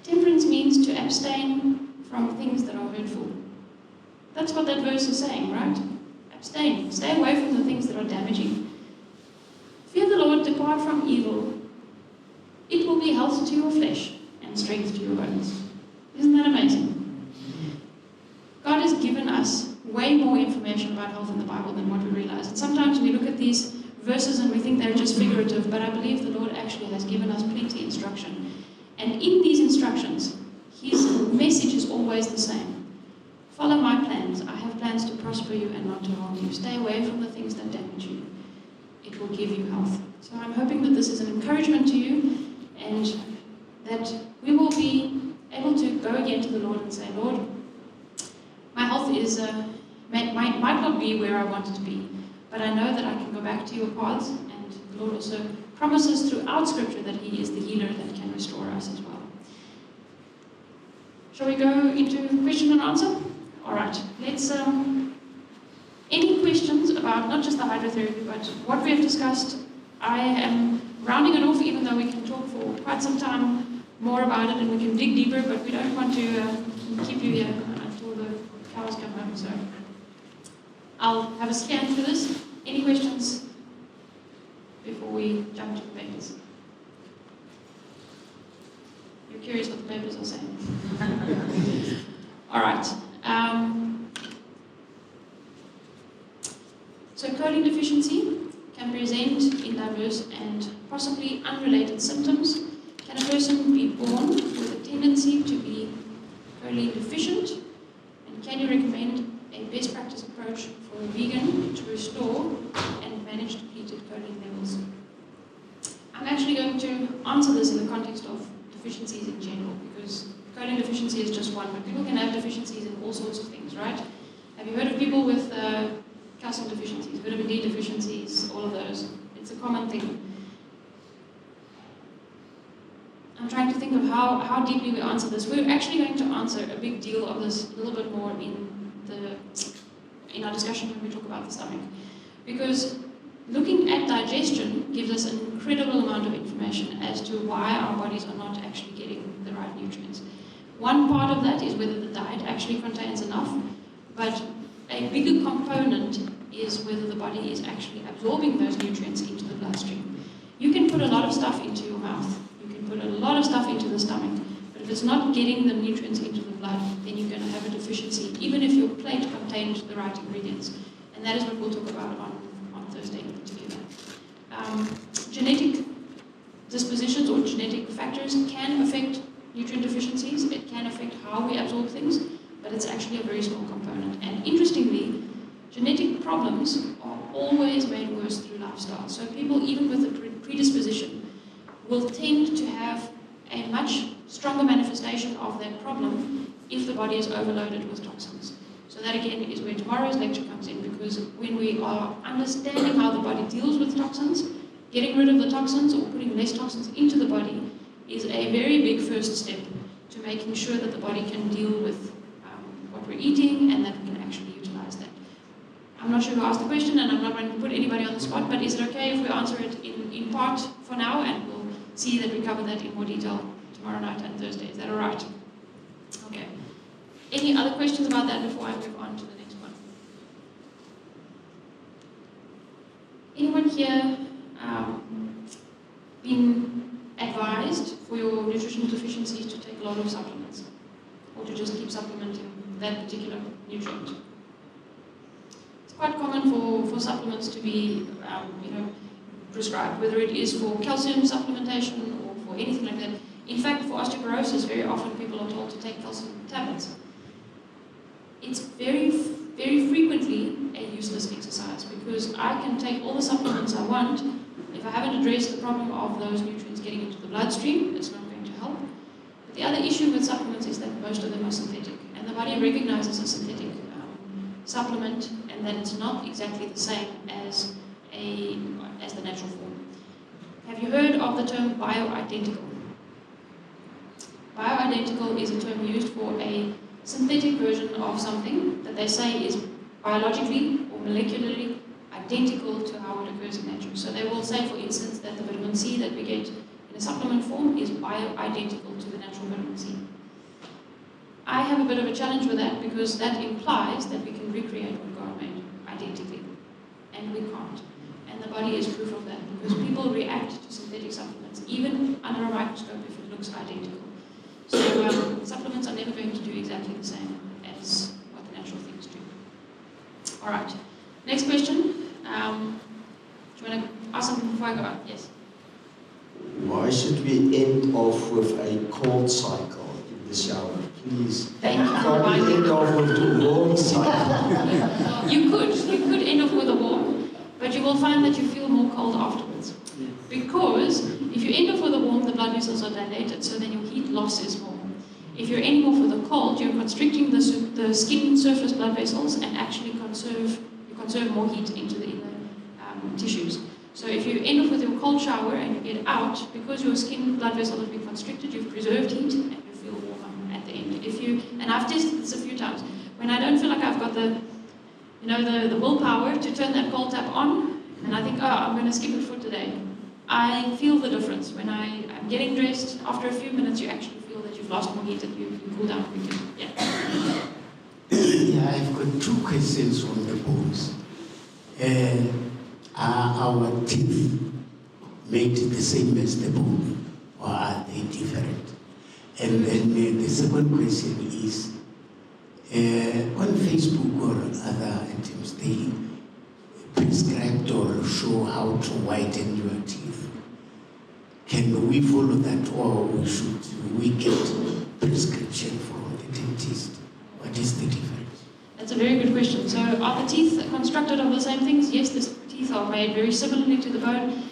Temperance means to abstain from things that are hurtful. That's what that verse is saying, right? Abstain. Stay away from the things that are damaging. Fear the Lord, depart from evil. It will be health to your flesh and strength to your bones. Isn't that amazing? God has given us way more information about health in the Bible than what we realize. And sometimes we look at these verses and we think they're just figurative, but I believe the Lord actually has given us plenty of instruction. And in these instructions, His message is always the same. Follow my plans. I have plans to prosper you and not to harm you. Stay away from the things that damage you. It will give you health. So I'm hoping that this is an encouragement to you, and that we will be able to go again to the Lord and say, Lord, my health is might not be where I want it to be, but I know that I can go back to your paths, and the Lord also promises throughout Scripture that He is the healer that can restore us as well. Shall we go into question and answer? All right, let's, any questions about not just the hydrotherapy, but what we have discussed? I am rounding it off, even though we can talk for quite some time more about it and we can dig deeper, but we don't want to keep you here until the cows come home. So I'll have a scan through this. Any questions before we jump to the papers? You're curious what the papers are saying. All right. So choline deficiency can present in diverse and possibly unrelated symptoms. Can a person be born with a tendency to be choline deficient? And can you recommend a best practice approach for a vegan to restore and manage depleted choline levels? I'm actually going to answer this in the context of deficiencies in general, because choline deficiency is just one, but people can have deficiencies in all sorts of things, right? Have you heard of people with calcium deficiencies, vitamin D deficiencies, all of those? It's a common thing. I'm trying to think of how deeply we answer this. We're actually going to answer a big deal of this a little bit more in our discussion when we talk about the stomach. Because looking at digestion gives us an incredible amount of information as to why our bodies are not actually getting the right nutrients. One part of that is whether the diet actually contains enough, but a bigger component is whether the body is actually absorbing those nutrients into the bloodstream. You can put a lot of stuff into your mouth, you can put a lot of stuff into the stomach, but if it's not getting the nutrients into the blood, then you're going to have a deficiency, even if your plate contained the right ingredients. And that is what we'll talk about on Thursday in particular. Genetic dispositions or genetic factors can affect nutrient deficiencies. It can affect how we absorb things, but it's actually a very small component. And interestingly, genetic problems are always made worse through lifestyle. So people, even with a predisposition, will tend to have a much stronger manifestation of that problem if the body is overloaded with toxins. So that again is where tomorrow's lecture comes in, because when we are understanding how the body deals with toxins, getting rid of the toxins or putting less toxins into the body is a very big first step to making sure that the body can deal with what we're eating and that we can actually utilize that. I'm not sure who asked the question, and I'm not going to put anybody on the spot, but is it okay if we answer it in part for now, and we'll see that we cover that in more detail tomorrow night and Thursday? Is that all right? Okay. Any other questions about that before I move on to the next one? Anyone here been advised for your nutritional deficiencies to take a lot of supplements, or to just keep supplementing that particular nutrient? It's quite common for supplements to be prescribed, whether it is for calcium supplementation or for anything like that. In fact, for osteoporosis, very often people are told to take calcium tablets. It's very, very frequently a useless exercise, because I can take all the supplements I want. If I haven't addressed the problem of those nutrients getting into the bloodstream, it's not going to help. But the other issue with supplements is that most of them are synthetic, and the body recognizes a synthetic supplement, and that it's not exactly the same as the natural form. Have you heard of the term bioidentical? Bioidentical is a term used for a synthetic version of something that they say is biologically or molecularly identical to how it occurs in nature. So they will say, for instance, that the vitamin C that we get in a supplement form is bioidentical to the natural vitamin C. I have a bit of a challenge with that, because that implies that we can recreate what God made identically, and we can't. And the body is proof of that, because people react to synthetic supplements, even under a microscope, if it looks identical. So supplements are never going to do exactly the same as what the natural things do. All right. Next question. Do you want to ask something before I go on? Yes. Why should we end off with a cold cycle in the shower? Please. Thank you for Can we reminding end me. off with a warm cycle? You could end up with a warm, but you will find that you feel more cold afterwards. Because if you end up with a warm, the blood vessels are dilated, so then your heat loss is more. If you're ending off with a cold, you're constricting the skin surface blood vessels and actually conserve more heat into the inner tissues. So if you end up with your cold shower and you get out, because your skin blood vessel has been constricted, you've preserved heat and you feel warmer at the end. And I've tested this a few times. When I don't feel like I've got the willpower to turn that cold tap on, and I think, I'm going to skip it for today, I feel the difference. When I'm getting dressed, after a few minutes, you actually feel that you've lost more heat and you cool down quickly. Yeah. Yeah, I've got two questions on the bones. Are our teeth made the same as the bone, or are they different? And then the second question is, on Facebook or other items, they prescribed or show how to whiten your teeth. Can we follow that, or should we get prescription from the dentist? What is the difference? That's a very good question. So are the teeth constructed of the same things? Yes, the teeth are made very similarly to the bone.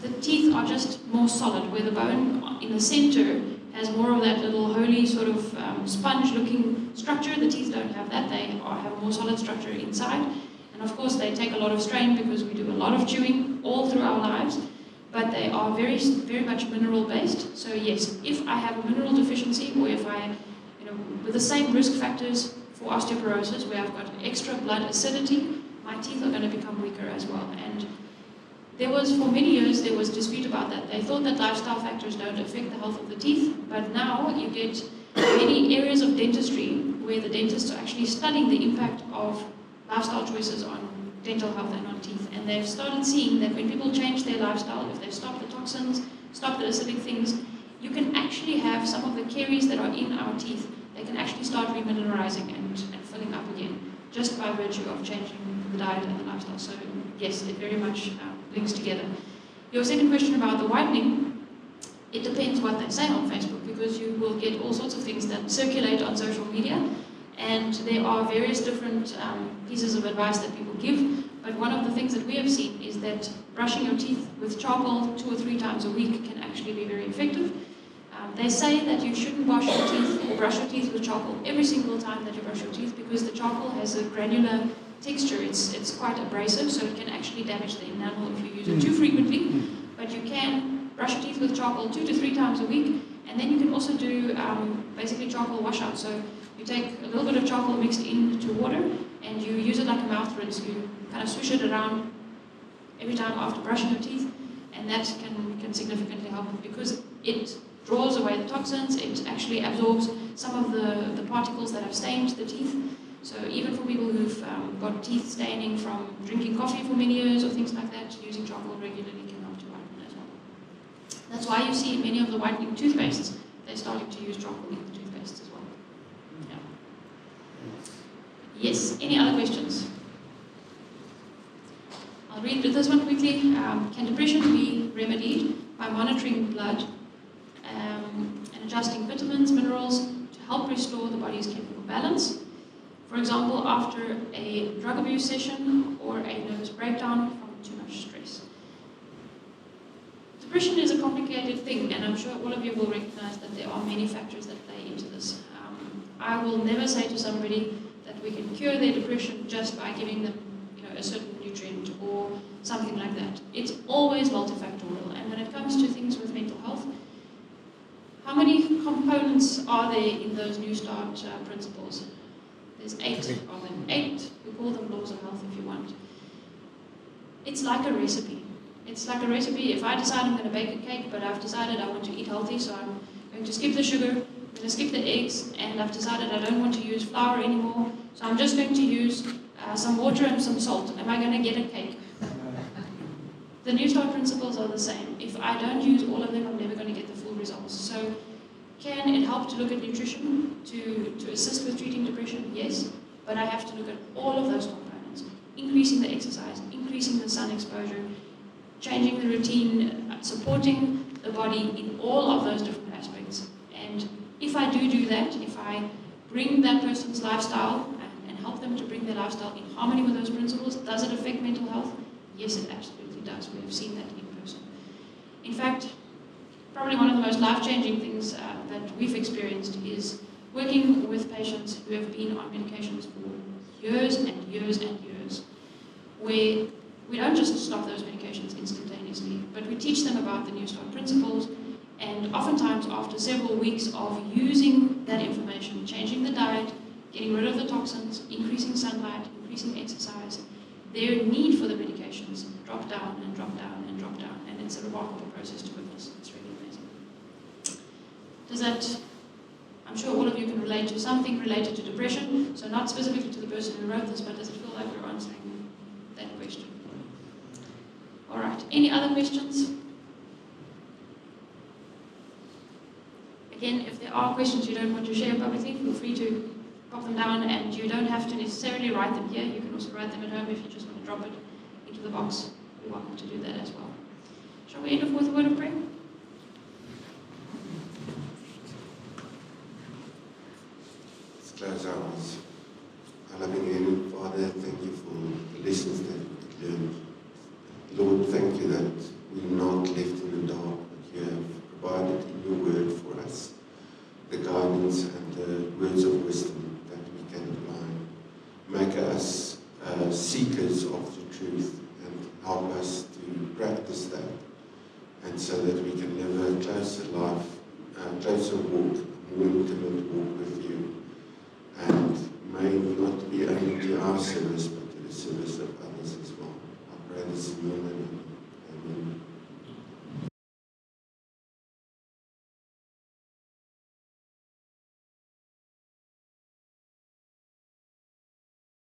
The teeth are just more solid, where the bone in the center has more of that little holy sort of sponge-looking structure. The teeth don't have that. They have a more solid structure inside. And of course, they take a lot of strain because we do a lot of chewing all through our lives. But they are very, very much mineral-based. So yes, if I have a mineral deficiency, or if I, with the same risk factors for osteoporosis, where I've got extra blood acidity, my teeth are going to become weaker as well. And for many years, there was dispute about that. They thought that lifestyle factors don't affect the health of the teeth, but now you get many areas of dentistry where the dentists are actually studying the impact of lifestyle choices on dental health and on teeth. And they've started seeing that when people change their lifestyle, if they stop the toxins, stop the acidic things, you can actually have some of the caries that are in our teeth, they can actually start remineralizing and filling up again, just by virtue of changing the diet and the lifestyle. So yes, it very much links together. Your second question about the whitening, it depends what they say on Facebook, because you will get all sorts of things that circulate on social media And there are various different pieces of advice that people give, but one of the things that we have seen is that brushing your teeth with charcoal 2 or 3 times a week can actually be very effective. They say that you shouldn't wash your teeth or brush your teeth with charcoal every single time that you brush your teeth, because the charcoal has a granular texture. It's quite abrasive, so it can actually damage the enamel if you use it too frequently. But you can brush your teeth with charcoal 2 to 3 times a week, and then you can also do basically charcoal washout. So you take a little bit of charcoal mixed into water, and you use it like a mouth rinse. You kind of swish it around every time after brushing your teeth, and that can significantly help, because it draws away the toxins. It actually absorbs some of the particles that have stained the teeth. So even for people who've got teeth staining from drinking coffee for many years or things like that, using charcoal regularly can help to whiten as well. That's why you see many of the whitening toothpastes, they're starting to use charcoal in the toothpaste as well. Yeah. Yes, any other questions? I'll read this one quickly. Can depression be remedied by monitoring blood and adjusting vitamins, minerals to help restore the body's chemical balance? For example, after a drug abuse session or a nervous breakdown from too much stress. Depression is a complicated thing, and I'm sure all of you will recognize that there are many factors that play into this. I will never say to somebody that we can cure their depression just by giving them a certain nutrient or something like that. It's always multifactorial, and when it comes to things with mental health, how many components are there in those New Start principles? There's 8 of them. 8, we call them laws of health if you want. It's like a recipe. It's like a recipe. If I decide I'm going to bake a cake, but I've decided I want to eat healthy, so I'm going to skip the sugar, I'm going to skip the eggs, and I've decided I don't want to use flour anymore, so I'm just going to use some water and some salt. Am I going to get a cake? The New Start principles are the same. If I don't use all of them, I'm never going to get the full results. So can it help to look at nutrition to assist with treating depression? Yes, but I have to look at all of those components. Increasing the exercise, increasing the sun exposure, changing the routine, supporting the body in all of those different aspects. And if I do that, if I bring that person's lifestyle and help them to bring their lifestyle in harmony with those principles, does it affect mental health? Yes, it absolutely does. We have seen that in person. In fact, probably one of the most life-changing things that we've experienced is working with patients who have been on medications for years and years and years, where we don't just stop those medications instantaneously, but we teach them about the New Start principles, and oftentimes after several weeks of using that information, changing the diet, getting rid of the toxins, increasing sunlight, increasing exercise, their need for the medications drop down and drop down and drop down, and it's a remarkable process to witness. It's really amazing. Does that, I'm sure all of you can relate to something related to depression, so not specifically to the person who wrote this, but does it feel like we're answering that question? All right, any other questions? Again, if there are questions you don't want to share publicly, feel free to pop them down, and you don't have to necessarily write them here. You can also write them at home if you just want to drop it into the box. You're welcome to do that as well. Shall we end off with a word of prayer? Let's close our eyes. Our loving Heavenly Father, thank you for the lessons that we learned. Lord, thank you that we're not left in the dark, but you have provided in your word for us the guidance and the words of wisdom that we can apply. Make us seekers of the truth and help us to practice that, and so that we can live a closer life, a closer walk, a more intimate walk with you, and may not be only to our service but to the service of others as well. I pray this in your name.